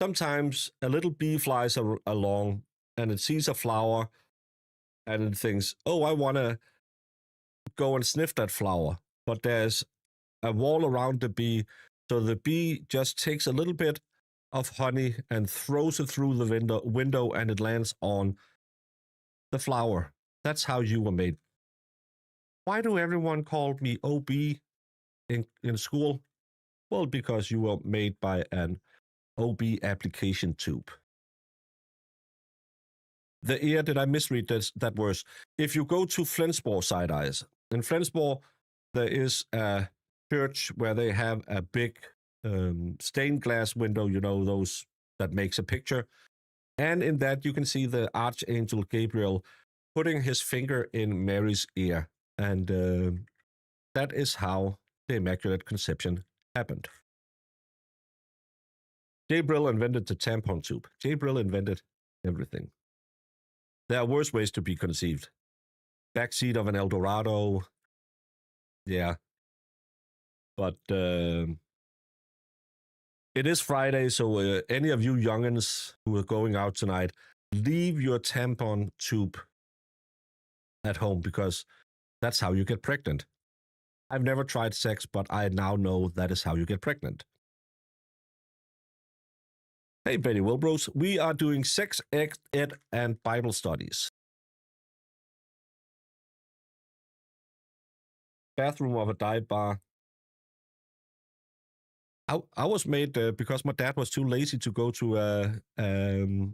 sometimes a little bee flies along and it sees a flower and it thinks, oh, I want to go and sniff that flower. But there's a wall around the bee, so the bee just takes a little bit of honey and throws it through the window and it lands on the flower. That's how you were made. Why do everyone call me OB in school? Well, because you were made by an OB application tube. The ear, did I misread that verse? If you go to Flensborg side eyes, in Flensborg, there is a church where they have a big stained glass window, those that makes a picture. And in that, you can see the Archangel Gabriel putting his finger in Mary's ear. And that is how the Immaculate Conception happened. Gabriel invented the tampon tube. Gabriel invented everything. There are worse ways to be conceived. Backseat of an Eldorado. Yeah. But it is Friday, so any of you youngins who are going out tonight, leave your tampon tube at home because that's how you get pregnant. I've never tried sex, but I now know that is how you get pregnant. Hey, Betty Wilbros, we are doing sex, ed, and Bible studies. Bathroom of a dive bar. I was made because my dad was too lazy to go to the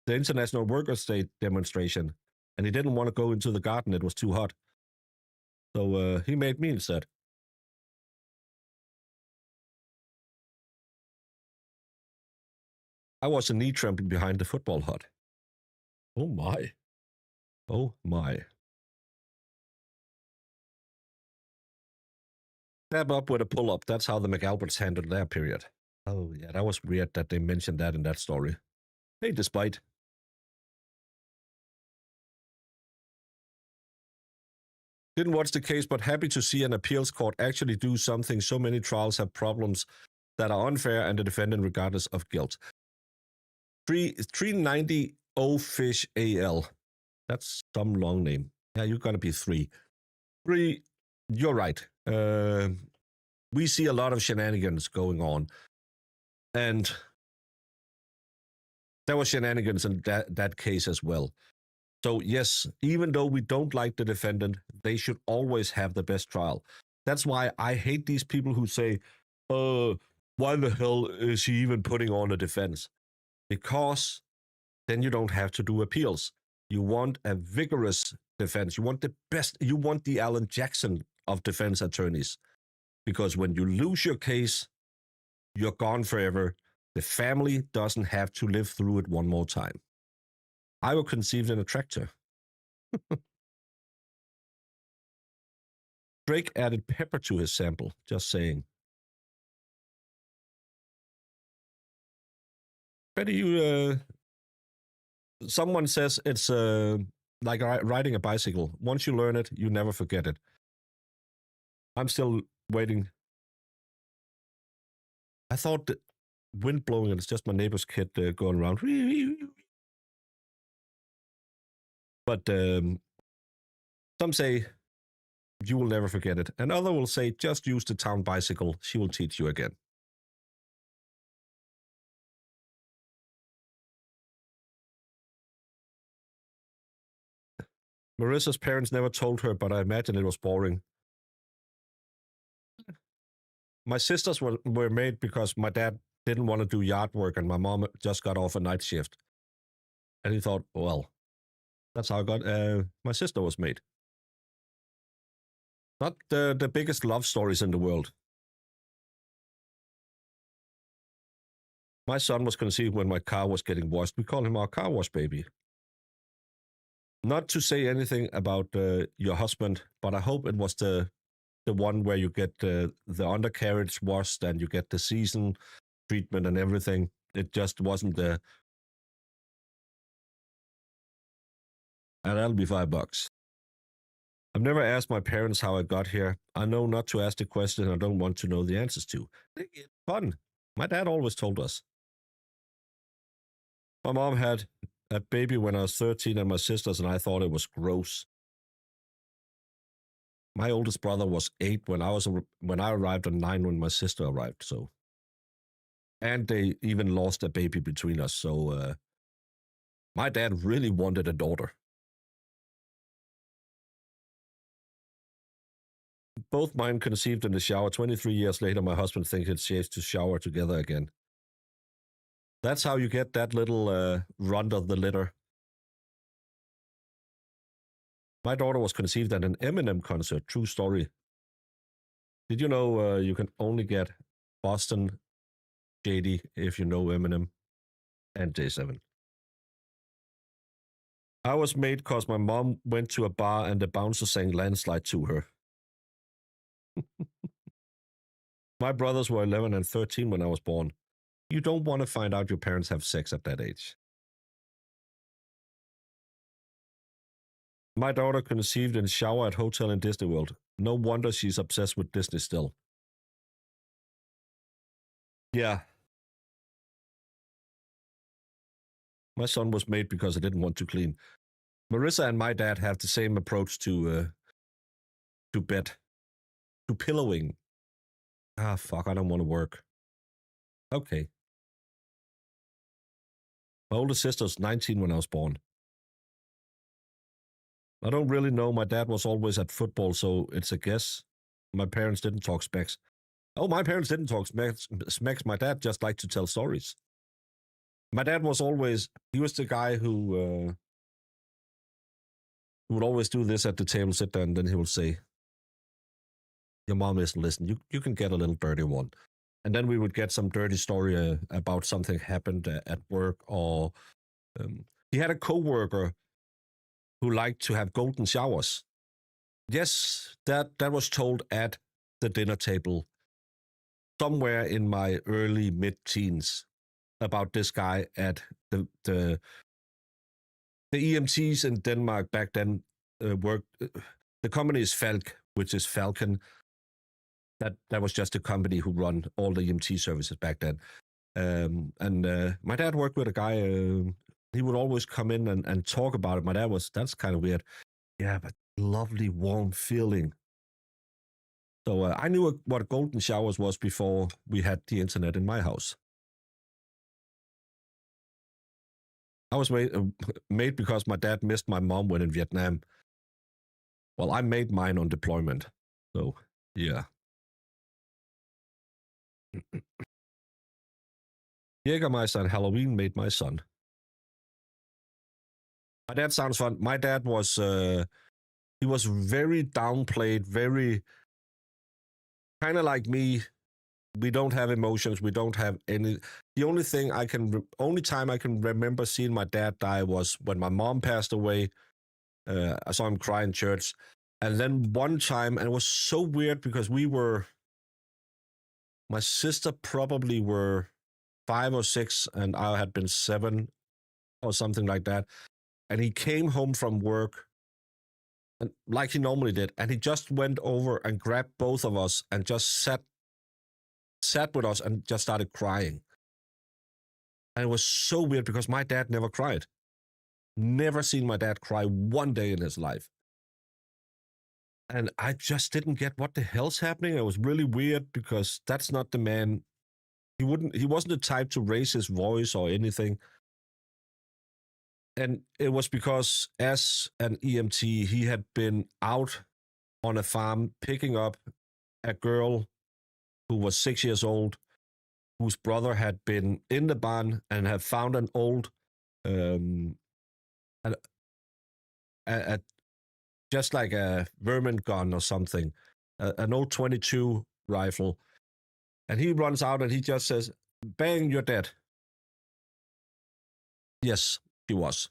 International Workers' Day demonstration, and he didn't want to go into the garden. It was too hot. So he made me instead. I was a knee trembling behind the football hut. Oh my. Oh my. Step up with a pull-up. That's how the McAlberts handled their period. Oh yeah, that was weird that they mentioned that in that story. Hey, Despite. Didn't watch the case, but happy to see an appeals court actually do something. So many trials have problems that are unfair and the defendant regardless of guilt. 390 O Fish AL. That's some long name. Yeah, you're gonna be 3. 3, you're right. We see a lot of shenanigans going on. And there were shenanigans in that case as well. So yes, even though we don't like the defendant, they should always have the best trial. That's why I hate these people who say, why the hell is he even putting on a defense? Because then you don't have to do appeals. You want a vigorous defense. You want the best. You want the Alan Jackson of defense attorneys. Because when you lose your case, you're gone forever. The family doesn't have to live through it one more time. I was conceived in a tractor. Drake added pepper to his sample, just saying. Betty, someone says it's like riding a bicycle. Once you learn it, you never forget it. I'm still waiting. I thought the wind blowing, and it's just my neighbor's kid going around. But some say you will never forget it. And other will say, just use the town bicycle. She will teach you again. Marissa's parents never told her, but I imagine it was boring. My sisters were made because my dad didn't want to do yard work and my mom just got off a night shift. And he thought, well, that's how I got, my sister was made. Not the biggest love stories in the world. My son was conceived when my car was getting washed. We call him our car wash baby. Not to say anything about your husband, but I hope it was the one where you get the undercarriage washed and you get the season treatment and everything. It just wasn't the... And that'll be $5. I've never asked my parents how I got here. I know not to ask the question I don't want to know the answers to. It's fun. My dad always told us. My mom had a baby when I was 13 and my sisters and I thought it was gross. My oldest brother was 8 when I arrived, and 9 when my sister arrived. So, and they even lost a baby between us. So, my dad really wanted a daughter. Both mine conceived in the shower. 23 years later, my husband thinks it's safe to shower together again. That's how you get that little runt of the litter. My daughter was conceived at an Eminem concert. True story. Did you know you can only get Boston JD if you know Eminem and J7? I was made because my mom went to a bar and the bouncer sang Landslide to her. My brothers were 11 and 13 when I was born. You don't want to find out your parents have sex at that age. My daughter conceived in shower at hotel in Disney World. No wonder she's obsessed with Disney still. Yeah. My son was made because I didn't want to clean. Marissa and my dad have the same approach to bed, to pillowing. Ah, fuck, I don't want to work. Okay. My older sister was 19 when I was born. I don't really know. My dad was always at football, so it's a guess. My parents didn't talk specs. Oh, my parents didn't talk smacks. My dad just liked to tell stories. My dad was always, he was the guy who would always do this at the table, sit there, and then he would say, your mom isn't listening. You can get a little dirty one. And then we would get some dirty story about something happened at work, or he had a coworker who liked to have golden showers. Yes, that was told at the dinner table somewhere in my early mid-teens about this guy at the EMTs in Denmark back then worked. the company is Falk, which is Falcon. That was just a company who run all the EMT services back then. And my dad worked with a guy. He would always come in and talk about it. My dad that's kind of weird. Yeah, but lovely, warm feeling. So I knew what golden showers was before we had the internet in my house. I was made because my dad missed my mom when in Vietnam. Well, I made mine on deployment. So, yeah. Jägermeister and Halloween made my son. My dad sounds fun. My dad was, he was very downplayed, very kind of like me. We don't have emotions. We don't have any. The only thing only time I can remember seeing my dad die was when my mom passed away. I saw him cry in church. And then one time, and it was so weird because my sister probably were 5 or 6, and I had been 7 or something like that. And he came home from work, and like he normally did, and he just went over and grabbed both of us and just sat with us and just started crying. And it was so weird because my dad never cried. Never seen my dad cry one day in his life. And I just didn't get what the hell's happening. It was really weird because that's not the man. He wasn't the type to raise his voice or anything. And it was because as an EMT, he had been out on a farm picking up a girl who was 6 years old, whose brother had been in the barn and had found an old, just like a vermin gun or something, an old 22 rifle. And he runs out and he just says, "Bang, you're dead." Yes, she was.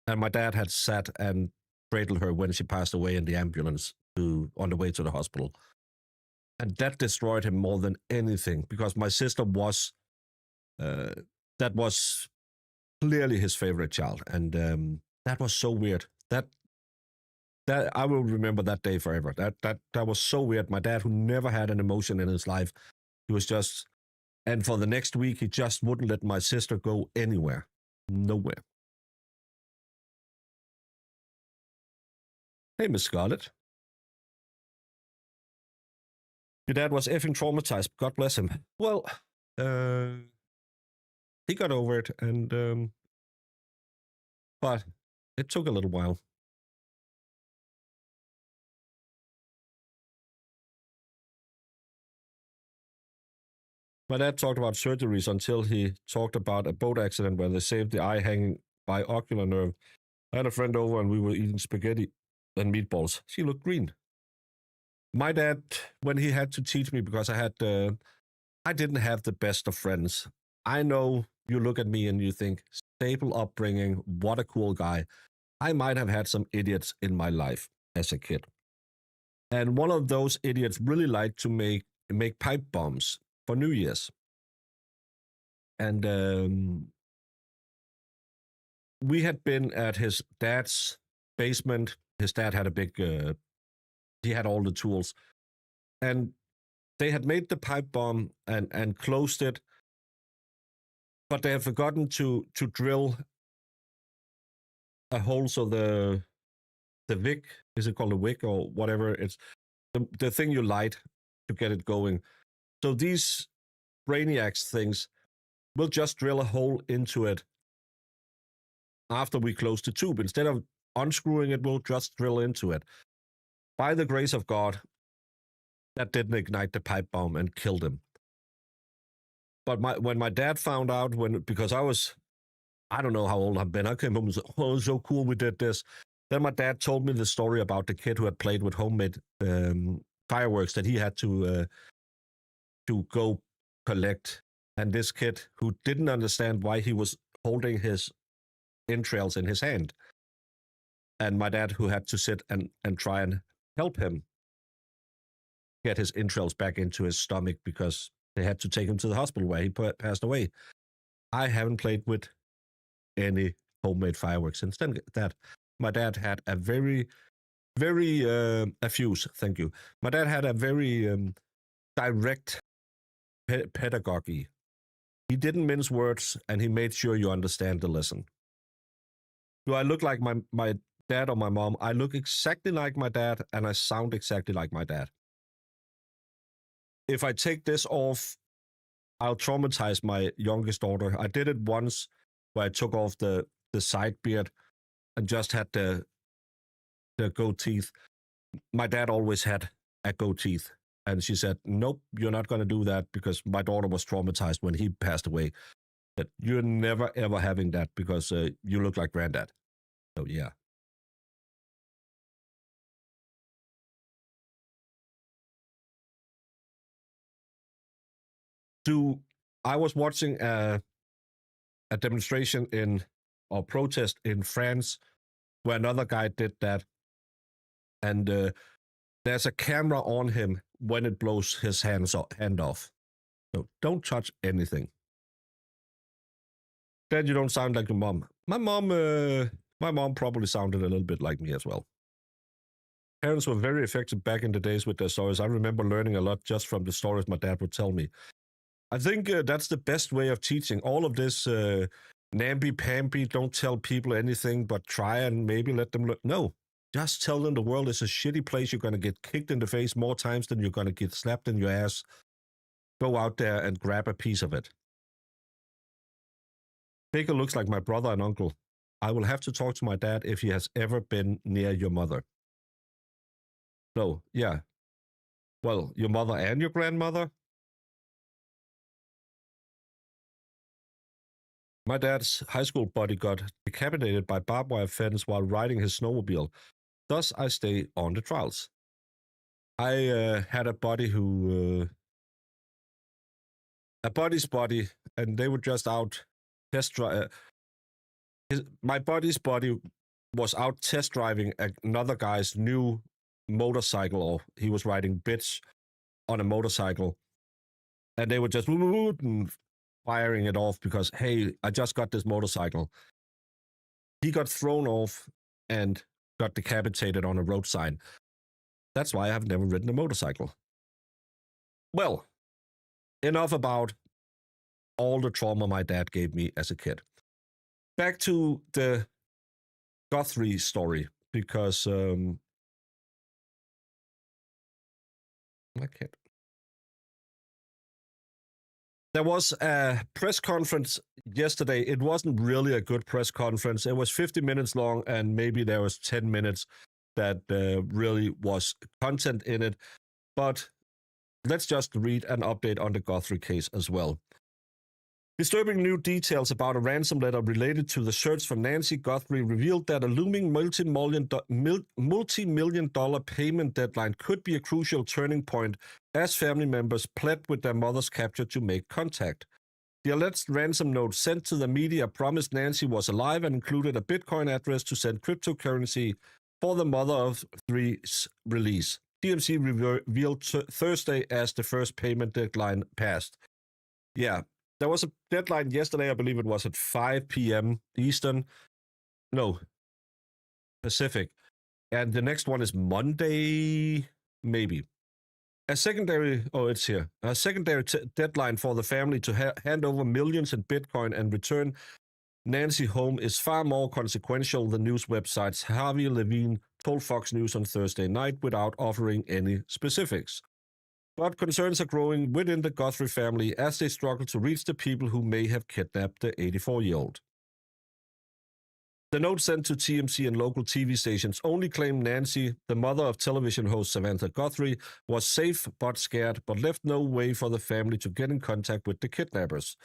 And my dad had sat and cradled her when she passed away in the ambulance on the way to the hospital. And that destroyed him more than anything because my sister that was clearly his favorite child. And that was so weird. That I will remember that day forever. That was so weird. My dad, who never had an emotion in his life, he was just, and for the next week, he just wouldn't let my sister go anywhere. Nowhere. Hey, Miss Scarlett. Your dad was effing traumatized. God bless him. Well, he got over it, and but it took a little while. My dad talked about surgeries until he talked about a boat accident where they saved the eye hanging by ocular nerve. I had a friend over and we were eating spaghetti and meatballs. She looked green. My dad, when he had to teach me, because I didn't have the best of friends. I know you look at me and you think, stable upbringing, what a cool guy. I might have had some idiots in my life as a kid. And one of those idiots really liked to make pipe bombs for New Year's. And we had been at his dad's basement. His dad had a big, he had all the tools. And they had made the pipe bomb and closed it, but they had forgotten to drill a hole so the wick, is it called a wick or whatever? It's the thing you light to get it going. So these brainiacs things will just drill a hole into it after we close the tube. Instead of unscrewing it, we'll just drill into it. By the grace of God, that didn't ignite the pipe bomb and killed him. But when my dad found out, because I don't know how old I've been, I came home and said, "Oh, so cool, we did this." Then my dad told me the story about the kid who had played with homemade fireworks that he had to go collect. And this kid who didn't understand why he was holding his entrails in his hand. And my dad who had to sit and try and help him get his entrails back into his stomach because they had to take him to the hospital where he passed away. I haven't played with any homemade fireworks since then. My dad had a very very effuse. Thank you. My dad had a very direct pedagogy. He didn't mince words, and he made sure you understand the lesson. Do I look like my dad or my mom? I look exactly like my dad, and I sound exactly like my dad. If I take this off, I'll traumatize my youngest daughter. I did it once where I took off the side beard and just had the goat teeth. My dad always had a goat teeth. And she said, nope, you're not going to do that, because my daughter was traumatized when he passed away. That you're never, ever having that, because you look like granddad. So, yeah. I was watching a demonstration or protest in France where another guy did that. And there's a camera on him when it blows his hand off. So don't touch anything. Then you don't sound like your mom. My mom probably sounded a little bit like me as well. Parents were very effective back in the days with their stories. I remember learning a lot just from the stories my dad would tell me. I think that's the best way of teaching. All of this namby-pamby, don't tell people anything, but try and maybe let them look. No, just tell them the world is a shitty place. You're going to get kicked in the face more times than you're going to get slapped in your ass. Go out there and grab a piece of it. Baker looks like my brother and uncle. I will have to talk to my dad if he has ever been near your mother. So, yeah. Well, your mother and your grandmother? My dad's high school buddy got decapitated by barbed wire fence while riding his snowmobile. Thus, I stay on the trials. I had a buddy who... a buddy's buddy, and they were just out test drive. My buddy's buddy was out test driving another guy's new motorcycle, or he was riding bits on a motorcycle, and they were just firing it off because, hey, I just got this motorcycle. He got thrown off and got decapitated on a road sign. That's why I've never ridden a motorcycle. Well, enough about all the trauma my dad gave me as a kid. Back to the Guthrie story, because I can't. There was a press conference yesterday. It wasn't really a good press conference. It was 50 minutes long, and maybe there was 10 minutes that really was content in it. But let's just read an update on the Guthrie case as well. Disturbing new details about a ransom letter related to the search for Nancy Guthrie revealed that a looming multi-million-dollar payment deadline could be a crucial turning point as family members pled with their mother's capture to make contact. The alleged ransom note sent to the media promised Nancy was alive and included a Bitcoin address to send cryptocurrency for the mother of three's release. TMC revealed Thursday as the first payment deadline passed. Yeah. There was a deadline yesterday, I believe it was at 5 p.m. Eastern. No, Pacific. And the next one is Monday, maybe. It's here. A secondary deadline for the family to hand over millions in Bitcoin and return Nancy home is far more consequential, the news website's Harvey Levine told Fox News on Thursday night without offering any specifics. But concerns are growing within the Guthrie family as they struggle to reach the people who may have kidnapped the 84-year-old. The note sent to TMC and local TV stations only claimed Nancy, the mother of television host Samantha Guthrie, was safe but scared, but left no way for the family to get in contact with the kidnappers.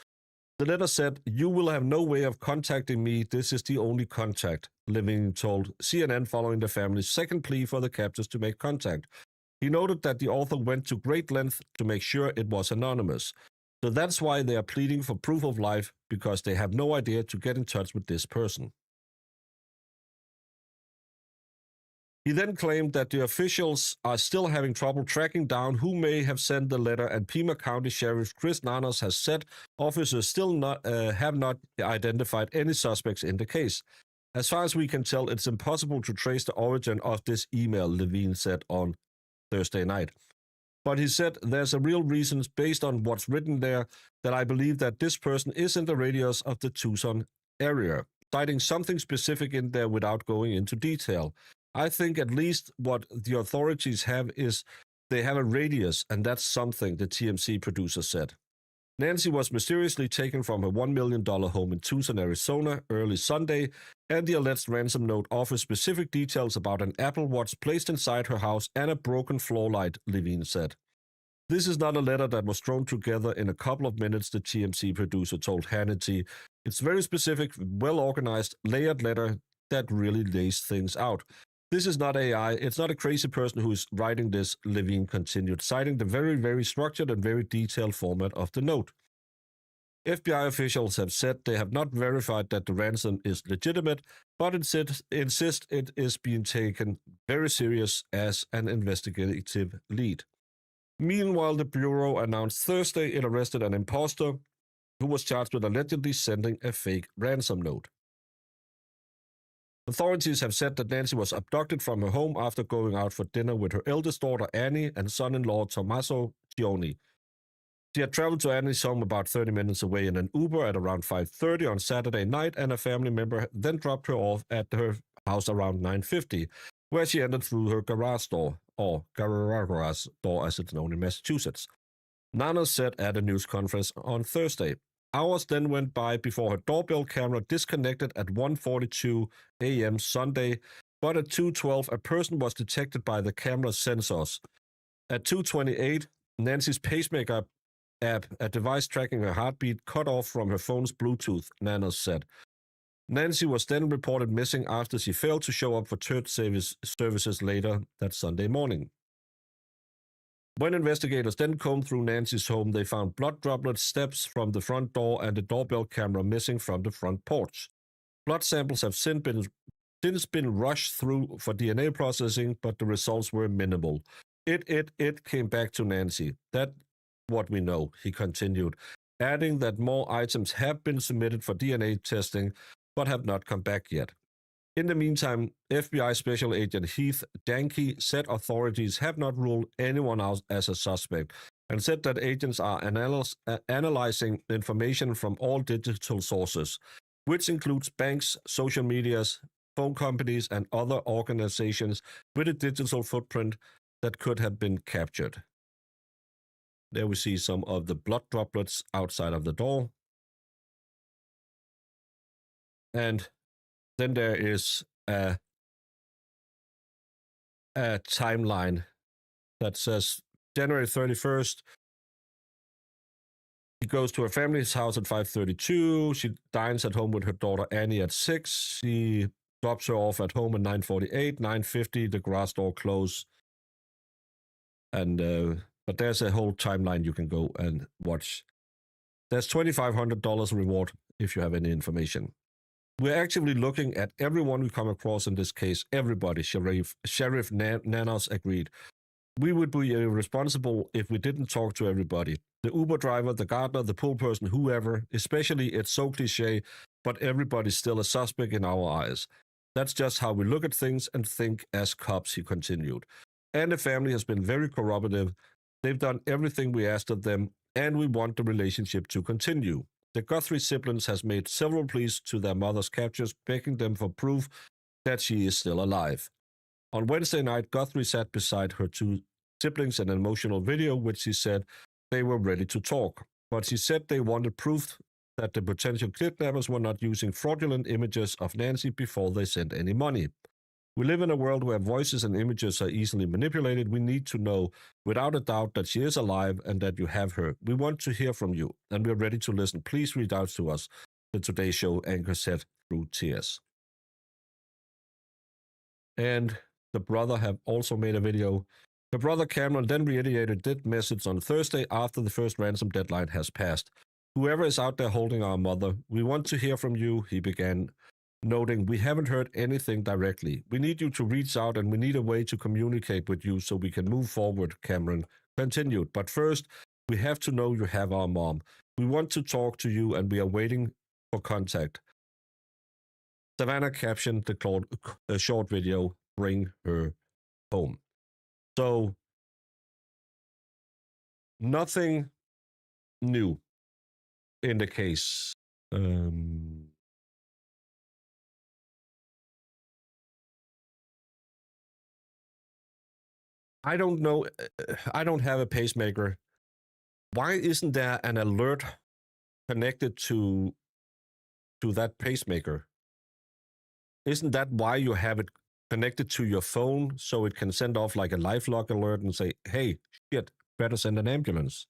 The letter said, "You will have no way of contacting me. This is the only contact," Levine told CNN following the family's second plea for the captors to make contact. He noted that the author went to great length to make sure it was anonymous. So that's why they are pleading for proof of life, because they have no idea to get in touch with this person. He then claimed that the officials are still having trouble tracking down who may have sent the letter, and Pima County Sheriff Chris Nanos has said officers still have not identified any suspects in the case. As far as we can tell, it's impossible to trace the origin of this email, Levine said on Thursday night. But he said there's a real reason based on what's written there that I believe that this person is in the radius of the Tucson area, citing something specific in there without going into detail. I think at least what the authorities have is they have a radius, and that's something, the TMC producer said. Nancy was mysteriously taken from her $1 million home in Tucson, Arizona, early Sunday, and the alleged ransom note offers specific details about an Apple Watch placed inside her house and a broken floor light, Levine said. This is not a letter that was thrown together in a couple of minutes, the TMC producer told Hannity. It's very specific, well-organized, layered letter that really lays things out. This is not AI. It's not a crazy person who is writing this, Levine continued, citing the very, very structured and very detailed format of the note. FBI officials have said they have not verified that the ransom is legitimate, but insist it is being taken very serious as an investigative lead. Meanwhile, the Bureau announced Thursday it arrested an imposter who was charged with allegedly sending a fake ransom note. Authorities have said that Nancy was abducted from her home after going out for dinner with her eldest daughter Annie and son-in-law Tommaso Gioni. She had traveled to Annie's home about 30 minutes away in an Uber at around 5:30 on Saturday night, and a family member then dropped her off at her house around 9:50, where she entered through her garage door, or garage door as it's known in Massachusetts. Nana said at a news conference on Thursday. Hours then went by before her doorbell camera disconnected at 1:42 a.m. Sunday, but at 2:12 a person was detected by the camera's sensors. At 2:28, Nancy's pacemaker app, a device tracking her heartbeat, cut off from her phone's Bluetooth, Nana said. Nancy was then reported missing after she failed to show up for church services later that Sunday morning. When investigators then combed through Nancy's home, they found blood droplet steps from the front door and the doorbell camera missing from the front porch. Blood samples have since been rushed through for DNA processing, but the results were minimal. It came back to Nancy. That's what we know, he continued, adding that more items have been submitted for DNA testing, but have not come back yet. In the meantime, FBI Special Agent Heath Danke said authorities have not ruled anyone out as a suspect and said that agents are analyzing information from all digital sources, which includes banks, social medias, phone companies, and other organizations with a digital footprint that could have been captured. There we see some of the blood droplets outside of the door. And then there is a timeline that says January 31st, she goes to her family's house at 5:32. She dines at home with her daughter Annie at 6. She drops her off at home at 9:48. 9:50, the garage door closed. And but there's a whole timeline you can go and watch. There's $2,500 reward if you have any information. We're actively looking at everyone we come across in this case, everybody, Sheriff Nanos agreed. We would be irresponsible if we didn't talk to everybody. The Uber driver, the gardener, the pool person, whoever, especially it's so cliche, but everybody's still a suspect in our eyes. That's just how we look at things and think as cops, he continued. And the family has been very cooperative. They've done everything we asked of them, and we want the relationship to continue. The Guthrie siblings has made several pleas to their mother's captors, begging them for proof that she is still alive. On Wednesday night, Guthrie sat beside her two siblings in an emotional video, which she said they were ready to talk. But she said they wanted proof that the potential kidnappers were not using fraudulent images of Nancy before they sent any money. We live in a world where voices and images are easily manipulated. We need to know, without a doubt, that she is alive and that you have her. We want to hear from you, and we're ready to listen. Please reach out to us, the Today Show anchor said through tears. And the brother have also made a video. The brother Cameron then reiterated this message on Thursday after the first ransom deadline has passed. Whoever is out there holding our mother, we want to hear from you, he began, noting, we haven't heard anything directly. We need you to reach out and we need a way to communicate with you so we can move forward, Cameron continued. But first, we have to know you have our mom. We want to talk to you and we are waiting for contact. Savannah captioned the short video, "Bring her home." So nothing new in the case. I don't know. I don't have a pacemaker. Why isn't there an alert connected to that pacemaker? Isn't that why you have it connected to your phone so it can send off like a life lock alert and say, "Hey, shit, better send an ambulance"?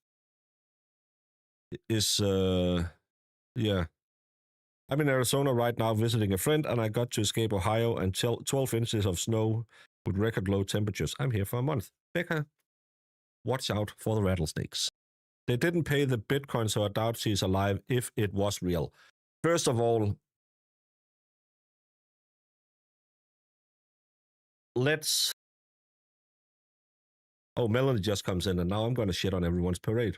Yeah. I'm in Arizona right now visiting a friend, and I got to escape Ohio and 12 inches of snow with record low temperatures. I'm here for a month. Becca, watch out for the rattlesnakes. They didn't pay the Bitcoin, so I doubt she's alive if it was real. First of all, let's... Oh, Melanie just comes in, and now I'm going to shit on everyone's parade.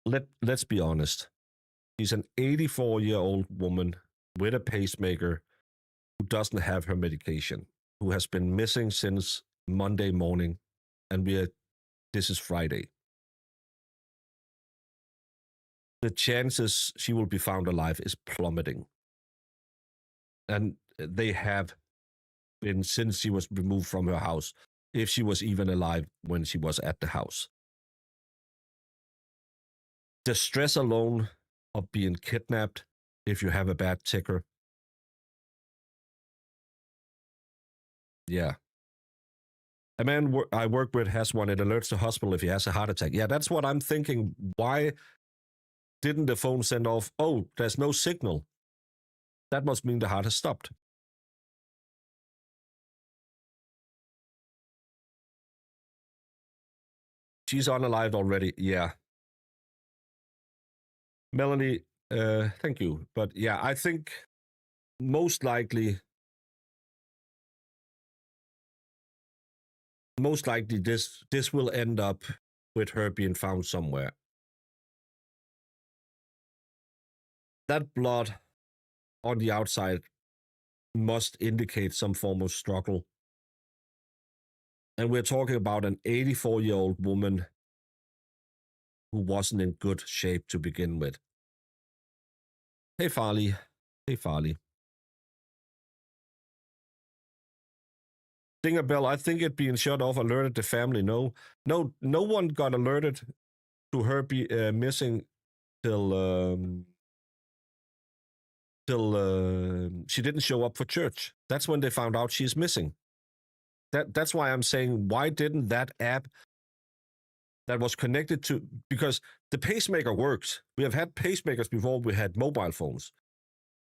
Let's be honest. She's an 84-year-old woman with a pacemaker who doesn't have her medication, who has been missing since Monday morning, and this is Friday. The chances she will be found alive is plummeting. And they have been since she was removed from her house, if she was even alive when she was at the house. The stress alone of being kidnapped, if you have a bad ticker. Yeah. A man I work with has one. It alerts the hospital if he has a heart attack. Yeah, that's what I'm thinking. Why didn't the phone send off, "Oh, there's no signal"? That must mean the heart has stopped. She's unalived already. Yeah. Melanie, thank you. But yeah, I think most likely this will end up with her being found somewhere. That blood on the outside must indicate some form of struggle. And we're talking about an 84-year-old woman who wasn't in good shape to begin with. Hey, Farley. Hey, Farley. Dinger Bell, I think it being shut off alerted the family. No one got alerted to her be missing till she didn't show up for church. That's when they found out she's missing. That's why I'm saying, why didn't that app that was connected to, because the pacemaker works. We have had pacemakers before we had mobile phones.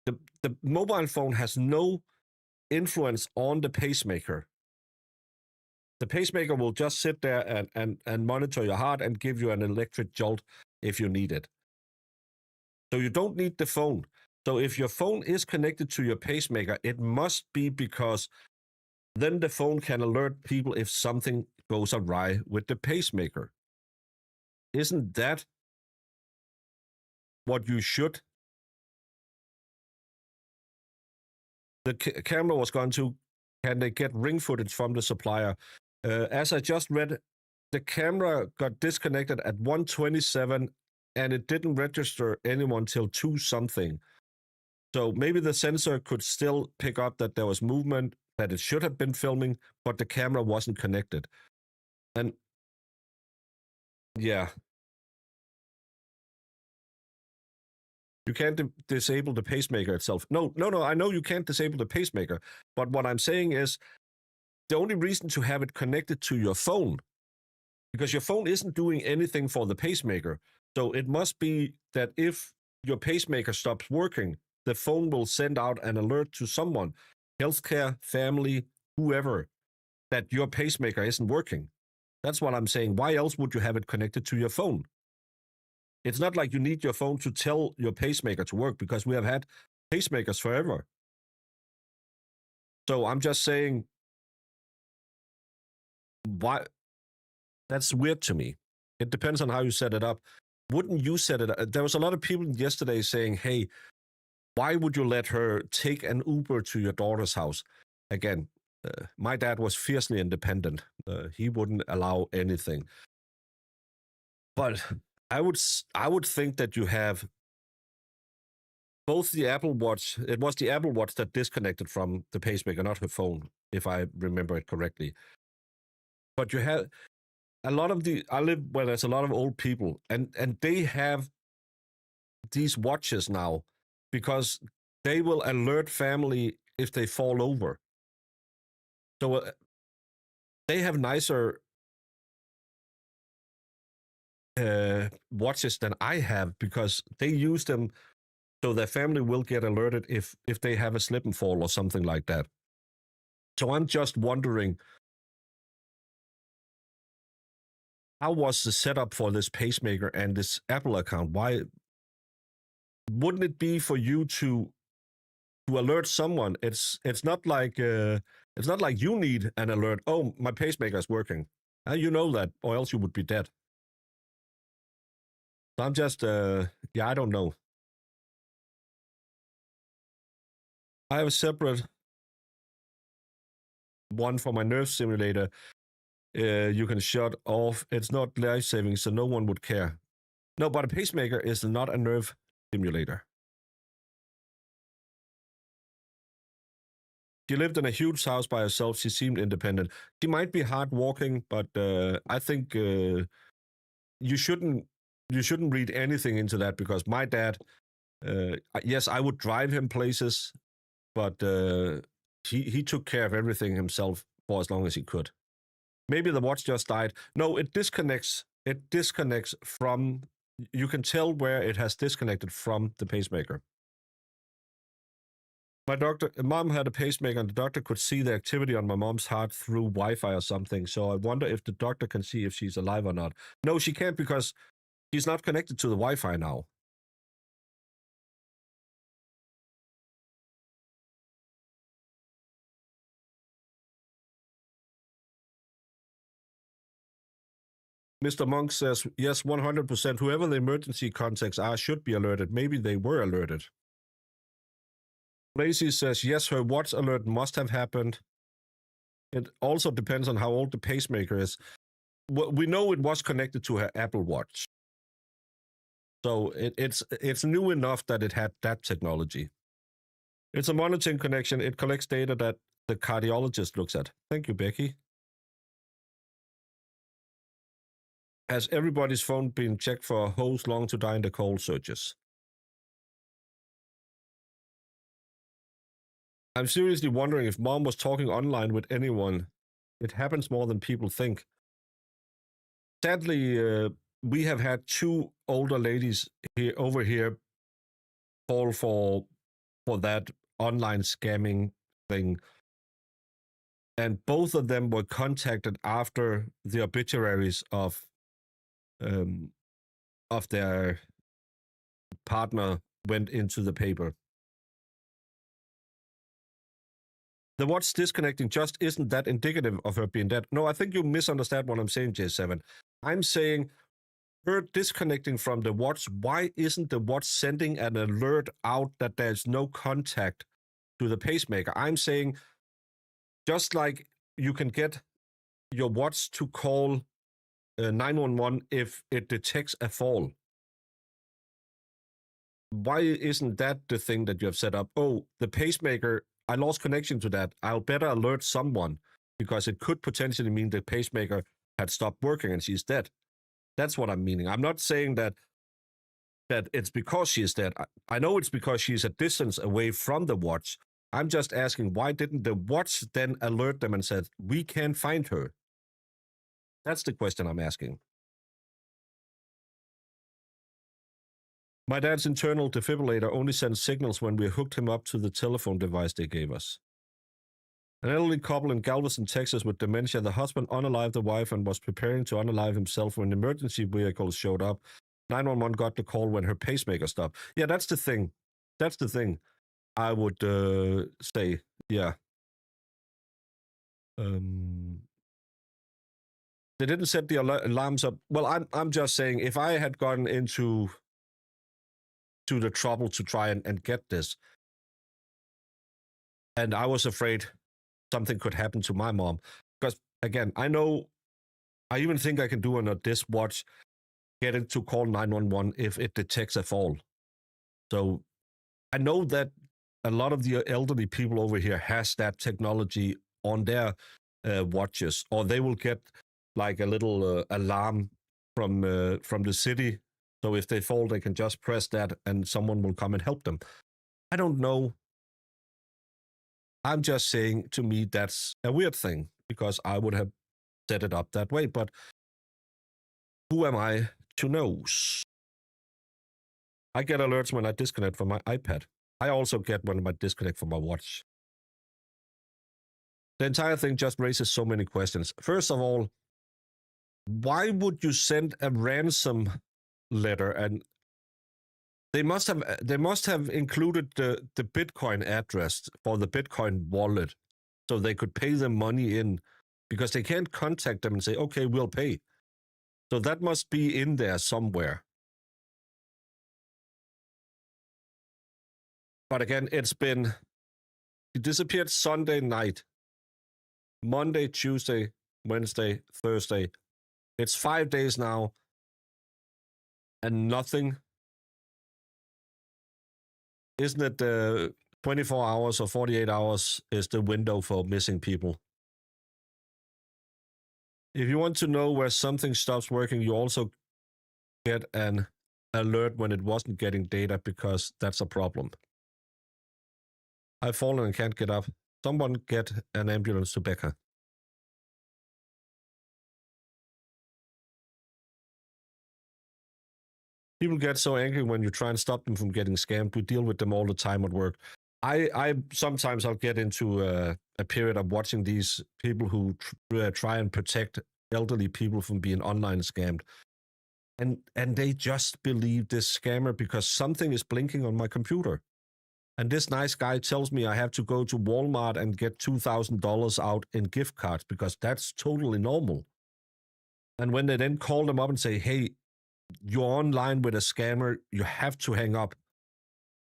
The mobile phone has no influence on the pacemaker. The pacemaker will just sit there and monitor your heart and give you an electric jolt if you need it. So you don't need the phone. So if your phone is connected to your pacemaker, it must be because then the phone can alert people if something goes awry with the pacemaker. Isn't that what you should? The camera was gone to, can they get ring footage from the supplier? As I just read, the camera got disconnected at 1:27 and it didn't register anyone till 2 something. So maybe the sensor could still pick up that there was movement, that it should have been filming, but the camera wasn't connected. And yeah. You can't disable the pacemaker itself. No, I know you can't disable the pacemaker. But what I'm saying is, the only reason to have it connected to your phone, because your phone isn't doing anything for the pacemaker. So it must be that if your pacemaker stops working, the phone will send out an alert to someone, healthcare, family, whoever, that your pacemaker isn't working. That's what I'm saying. Why else would you have it connected to your phone? It's not like you need your phone to tell your pacemaker to work, because we have had pacemakers forever. So I'm just saying, why? That's weird to me. It depends on how you set it up. Wouldn't you set it up? There was a lot of people yesterday saying, hey, why would you let her take an Uber to your daughter's house? Again, my dad was fiercely independent. He wouldn't allow anything. But I would think that you have both the Apple Watch. It was the Apple Watch that disconnected from the pacemaker, not her phone, if I remember it correctly. But you have a lot of I live where there's a lot of old people, and they have these watches now because they will alert family if they fall over. So they have nicer watches than I have because they use them so their family will get alerted if they have a slip and fall or something like that. So I'm just wondering, how was the setup for this pacemaker and this Apple account? Why wouldn't it be for you to alert someone? It's not like you need an alert. Oh, my pacemaker is working. You know that, or else you would be dead. So I'm just I don't know. I have a separate one for my nerve simulator. You can shut off. It's not life-saving, so no one would care. No, but a pacemaker is not a nerve simulator. She lived in a huge house by herself. She seemed independent. She might be hard walking, but I think you shouldn't read anything into that because my dad, yes, I would drive him places, but he took care of everything himself for as long as he could. Maybe the watch just died. No, it disconnects. It disconnects from. You can tell where it has disconnected from the pacemaker. My mom had a pacemaker, and the doctor could see the activity on my mom's heart through Wi-Fi or something. So I wonder if the doctor can see if she's alive or not. No, she can't because she's not connected to the Wi-Fi now. Mr. Monk says, yes, 100%. Whoever the emergency contacts are should be alerted. Maybe they were alerted. Lacey says, yes, her watch alert must have happened. It also depends on how old the pacemaker is. Well, we know it was connected to her Apple Watch. So it's new enough that it had that technology. It's a monitoring connection. It collects data that the cardiologist looks at. Thank you, Becky. Has everybody's phone been checked for holes long to die in the cold searches? I'm seriously wondering if mom was talking online with anyone. It happens more than people think. Sadly, we have had two older ladies over here fall for that online scamming thing. And both of them were contacted after the obituaries of their partner went into the paper. The watch disconnecting just isn't that indicative of her being dead. No, I think you misunderstand what I'm saying, J7. I'm saying her disconnecting from the watch, why isn't the watch sending an alert out that there's no contact to the pacemaker? I'm saying just like you can get your watch to call 911 if it detects a fall. Why isn't that the thing that you have set up? Oh, the pacemaker, I lost connection to that. I'll better alert someone because it could potentially mean the pacemaker had stopped working and she's dead. That's what I'm meaning. I'm not saying that it's because she is dead. I know it's because she's a distance away from the watch. I'm just asking, why didn't the watch then alert them and said, we can't find her? That's the question I'm asking. My dad's internal defibrillator only sends signals when we hooked him up to the telephone device they gave us. An elderly couple in Galveston, Texas with dementia. The husband unalived the wife and was preparing to unalive himself when emergency vehicles showed up. 911 got the call when her pacemaker stopped. Yeah, that's the thing. That's the thing. I would say, yeah. They didn't set the alarms up. Well, I'm just saying, if I had gotten into to the trouble to try and get this. And I was afraid something could happen to my mom. Because, again, I even think I can do on this watch, get it to call 911 if it detects a fall. So I know that a lot of the elderly people over here has that technology on their watches, or they will get like a little alarm from the city. So if they fall, they can just press that and someone will come and help them. I don't know. I'm just saying, to me, that's a weird thing because I would have set it up that way. But who am I to know? I get alerts when I disconnect from my iPad. I also get when I disconnect from my watch. The entire thing just raises so many questions. First of all, why would you send a ransom letter? And they must have included the Bitcoin address for the Bitcoin wallet so they could pay them money in, because they can't contact them and say, okay, we'll pay. So that must be in there somewhere. But again, it disappeared Sunday night, Monday, Tuesday, Wednesday, Thursday. It's 5 days now, and nothing. Isn't it 24 hours or 48 hours is the window for missing people? If you want to know where something stops working, you also get an alert when it wasn't getting data, because that's a problem. I've fallen and can't get up. Someone get an ambulance to Becca. People get so angry when you try and stop them from getting scammed. We deal with them all the time at work. I sometimes I'll get into a period of watching these people who try and protect elderly people from being online scammed. And they just believe this scammer because something is blinking on my computer. And this nice guy tells me I have to go to Walmart and get $2,000 out in gift cards because that's totally normal. And when they then call them up and say, hey, you're online with a scammer, you have to hang up,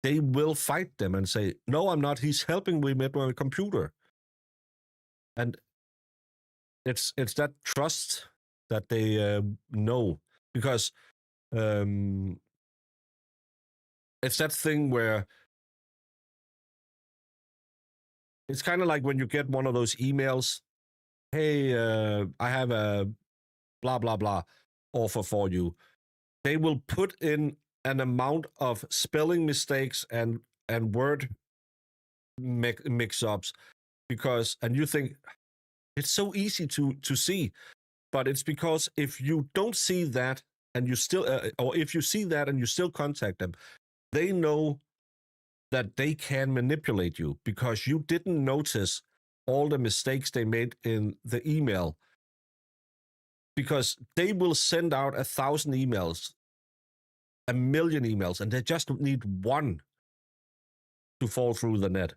they will fight them and say, no, I'm not. He's helping me with my computer. And it's that trust that they know, because it's that thing where it's kind of like when you get one of those emails, hey, I have a blah, blah, blah offer for you. They will put in an amount of spelling mistakes and word mix-ups because, and you think it's so easy to see, but it's because if you don't see that and you still, or if you see that and you still contact them, they know that they can manipulate you because you didn't notice all the mistakes they made in the email, because they will send out 1,000 emails, 1,000,000 emails, and they just need one to fall through the net.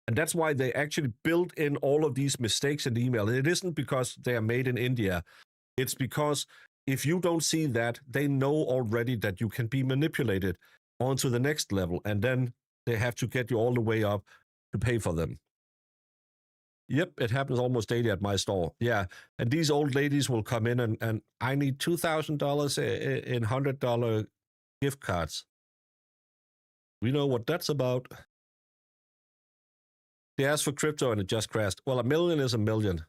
And that's why they actually build in all of these mistakes in the email. And it isn't because they are made in India. It's because if you don't see that, they know already that you can be manipulated onto the next level. And then they have to get you all the way up to pay for them. Yep, it happens almost daily at my store. Yeah, and these old ladies will come in and I need $2,000 in $100 gift cards. We know what that's about. They asked for crypto and it just crashed. Well, $1 million is $1 million.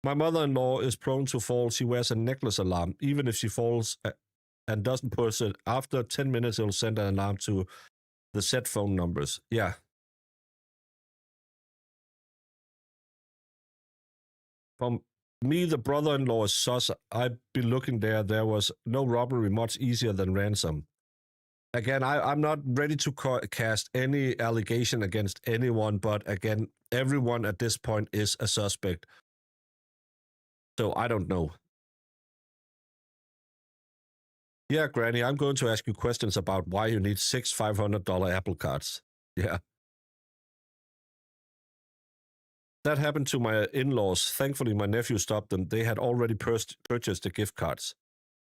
My mother-in-law is prone to fall. She wears a necklace alarm. Even if she falls and doesn't push it, after 10 minutes, it'll send an alarm to the set phone numbers. Yeah. From me, the brother-in-law is sus. I'd be looking there. There was no robbery much easier than ransom. Again, I'm not ready to cast any allegation against anyone, but again, everyone at this point is a suspect. So I don't know. Yeah, Granny, I'm going to ask you questions about why you need 6 $500 Apple cards. Yeah. That happened to my in-laws. Thankfully, my nephew stopped them. They had already purchased the gift cards.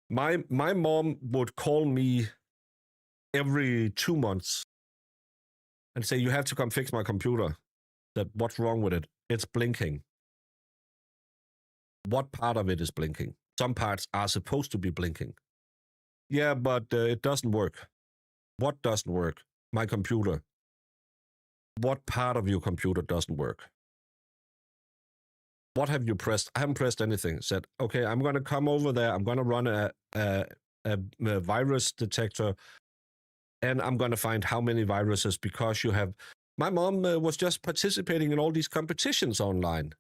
My mom would call me every 2 months and say, you have to come fix my computer. That what's wrong with it? It's blinking. What part of it is blinking? Some parts are supposed to be blinking. Yeah, but it doesn't work. What doesn't work? My computer. What part of your computer doesn't work? What have you pressed? I haven't pressed anything. Said, okay, I'm going to come over there. I'm going to run a virus detector, and I'm going to find how many viruses because you have. My mom was just participating in all these competitions online,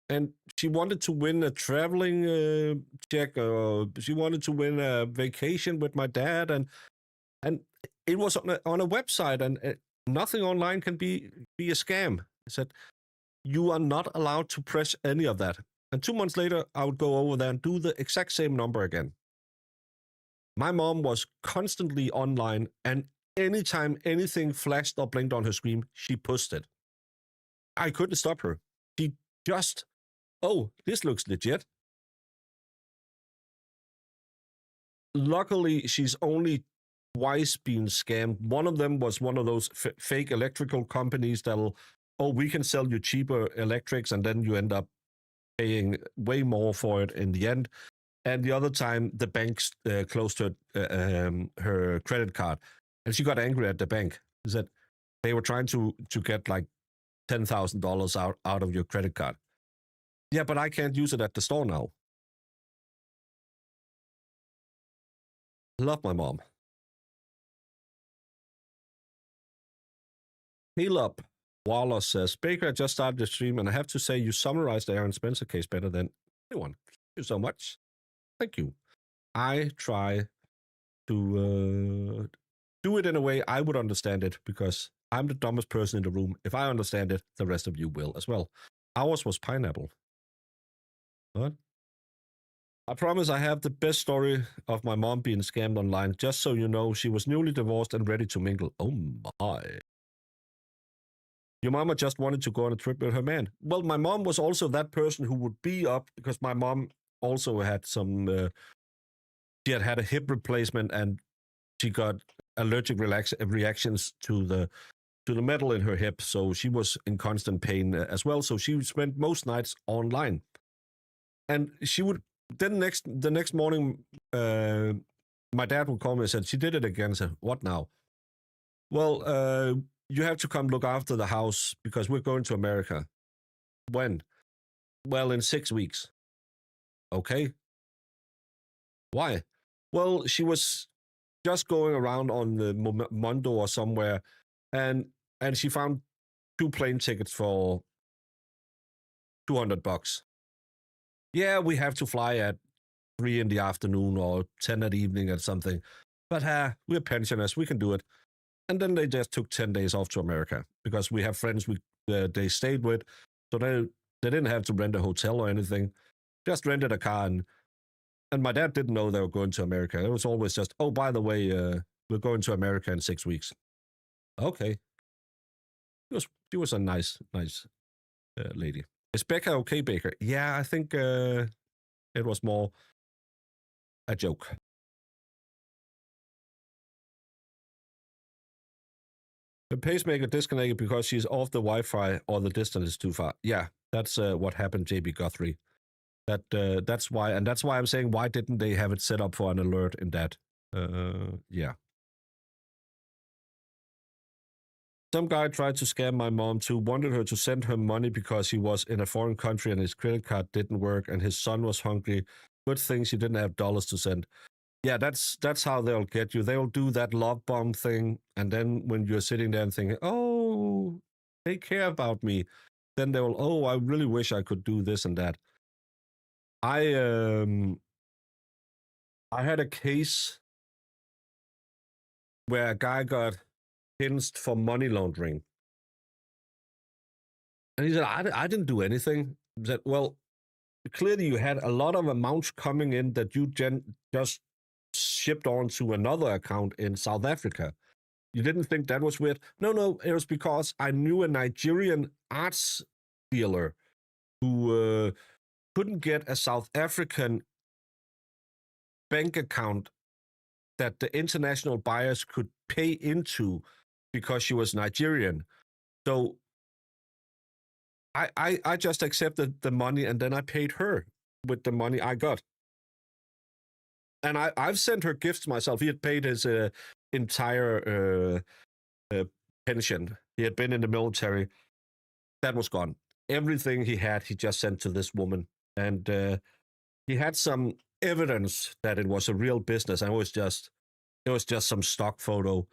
and she wanted to win a traveling check, or she wanted to win a vacation with my dad, and it was on a website, and nothing online can be a scam. I said, you are not allowed to press any of that. And 2 months later, I would go over there and do the exact same number again. My mom was constantly online, and anytime anything flashed or blinked on her screen, she pushed it. I couldn't stop her. She just, oh, this looks legit. Luckily, she's only twice been scammed. One of them was one of those fake electrical companies that'll, oh, we can sell you cheaper electrics, and then you end up paying way more for it in the end. And the other time, the bank closed her credit card, and she got angry at the bank. She said they were trying to get like $10,000 out of your credit card. Yeah, but I can't use it at the store now. Love my mom. Caleb Wallace says, Baker, I just started the stream, and I have to say you summarized the Aaron Spencer case better than anyone. Thank you so much. Thank you. I try to do it in a way I would understand it, because I'm the dumbest person in the room. If I understand it, the rest of you will as well. Ours was pineapple. What? I promise I have the best story of my mom being scammed online. Just so you know, she was newly divorced and ready to mingle. Oh my. Your mama just wanted to go on a trip with her man. Well, my mom was also that person who would be up, because my mom also had some, she had a hip replacement, and she got allergic reactions to the metal in her hip. So she was in constant pain as well. So she spent most nights online. And she would, then the next morning, my dad would call me and said, she did it again. I said, what now? Well, you have to come look after the house because we're going to America. When? Well, in 6 weeks. Okay. Why? Well, she was just going around on the Mondo or somewhere, and she found 2 plane tickets for $200. Yeah, we have to fly at 3 in the afternoon or 10 at evening or something. But we're pensioners, we can do it. And then they just took 10 days off to America because we have friends they stayed with. So they didn't have to rent a hotel or anything. Just rented a car. And my dad didn't know they were going to America. It was always just, oh, by the way, we're going to America in 6 weeks. Okay. She was a nice lady. Is Becca okay, Baker? Yeah, I think it was more a joke. The pacemaker disconnected because she's off the Wi-Fi or the distance is too far. Yeah, that's what happened, JB Guthrie. That's why, and that's why I'm saying, why didn't they have it set up for an alert in that? Yeah. Some guy tried to scam my mom too, wanted her to send her money because he was in a foreign country and his credit card didn't work and his son was hungry. Good thing she didn't have dollars to send. Yeah, that's how they'll get you. They'll do that love bomb thing, and then when you're sitting there and thinking, oh, they care about me, then they will, oh, I really wish I could do this and that. I had a case where a guy got pinched for money laundering. And he said, I didn't do anything. He said, well, clearly you had a lot of amounts coming in that you just shipped on to another account in South Africa. You didn't think that was weird? No, it was because I knew a Nigerian arts dealer who couldn't get a South African bank account that the international buyers could pay into because she was Nigerian. So I just accepted the money, and then I paid her with the money I got. And I've sent her gifts myself. He had paid his entire pension. He had been in the military. That was gone. Everything he had, he just sent to this woman. And he had some evidence that it was a real business, and it was just some stock photo.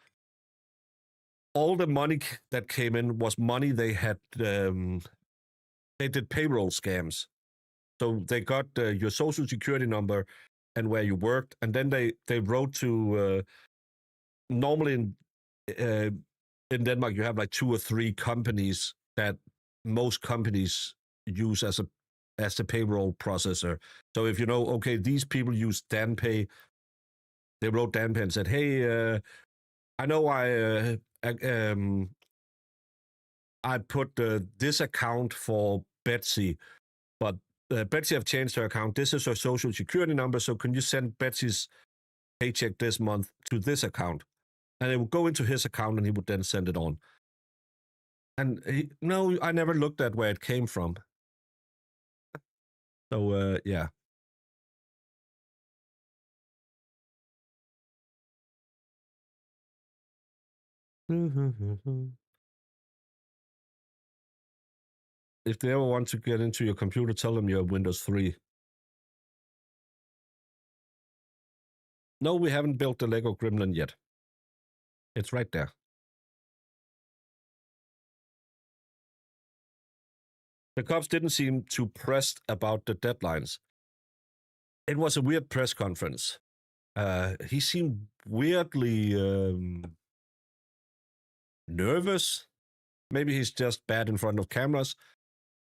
All the money that came in was money they had. They did payroll scams, so they got your social security number and where you worked, and then they wrote to. Normally in Denmark, you have like 2 or 3 companies that most companies use as a payroll processor. So if you know, okay, these people use DanPay, they wrote DanPay and said, hey, I know I put this account for Betsy, but Betsy have changed her account. This is her social security number, so can you send Betsy's paycheck this month to this account? And it would go into his account, and he would then send it on. And no, I never looked at where it came from. So, yeah. If they ever want to get into your computer, tell them you have Windows 3. No, we haven't built the Lego Gremlin yet. It's right there. The cops didn't seem too pressed about the deadlines. It was a weird press conference. He seemed weirdly nervous. Maybe he's just bad in front of cameras.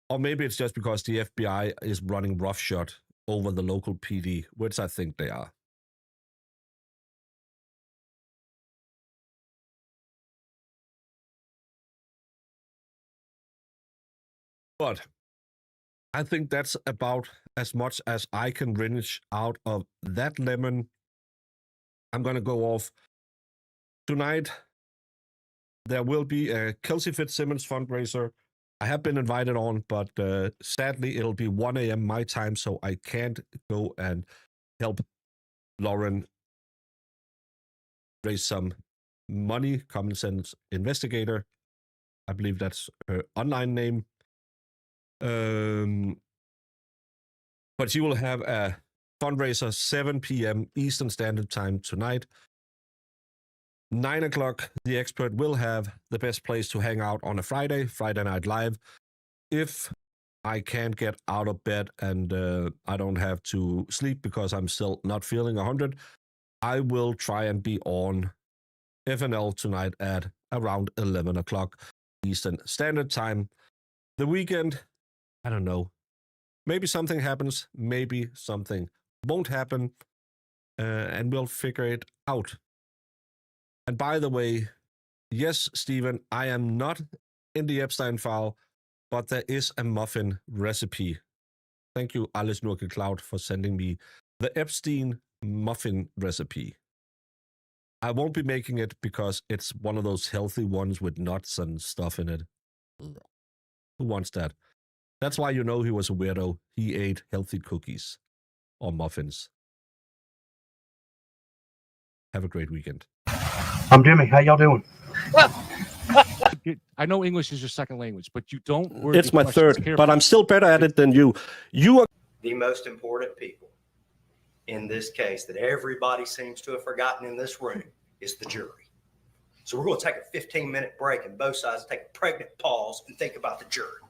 Or maybe it's just because the FBI is running roughshod over the local PD, which I think they are. But I think that's about as much as I can wrench out of that lemon. I'm going to go off. Tonight, there will be a Kelsey Fitzsimmons fundraiser. I have been invited on, but sadly, it'll be 1 a.m. my time, so I can't go and help Lauren raise some money. Common Sense Investigator. I believe that's her online name. But she will have a fundraiser 7 p.m. Eastern Standard Time tonight. 9 o'clock, the expert will have the best place to hang out on a Friday Night Live. If I can't get out of bed and I don't have to sleep because I'm still not feeling 100, I will try and be on FNL tonight at around 11 o'clock Eastern Standard Time. The weekend, I don't know. Maybe something happens, maybe something won't happen, and we'll figure it out. And by the way, yes, Stephen, I am not in the Epstein file, but there is a muffin recipe. Thank you, Alice Nurke Cloud, for sending me the Epstein muffin recipe. I won't be making it because it's one of those healthy ones with nuts and stuff in it. Who wants that? That's why you know he was a weirdo. He ate healthy cookies or muffins. Have a great weekend. I'm Jimmy. How y'all doing? I know English is your second language, but you don't word It's your my questions third, carefully. but I'm still better at it than you. You are The most important people in this case that everybody seems to have forgotten in this room is the jury. So we're going to take a 15-minute break and both sides take a pregnant pause and think about the jury.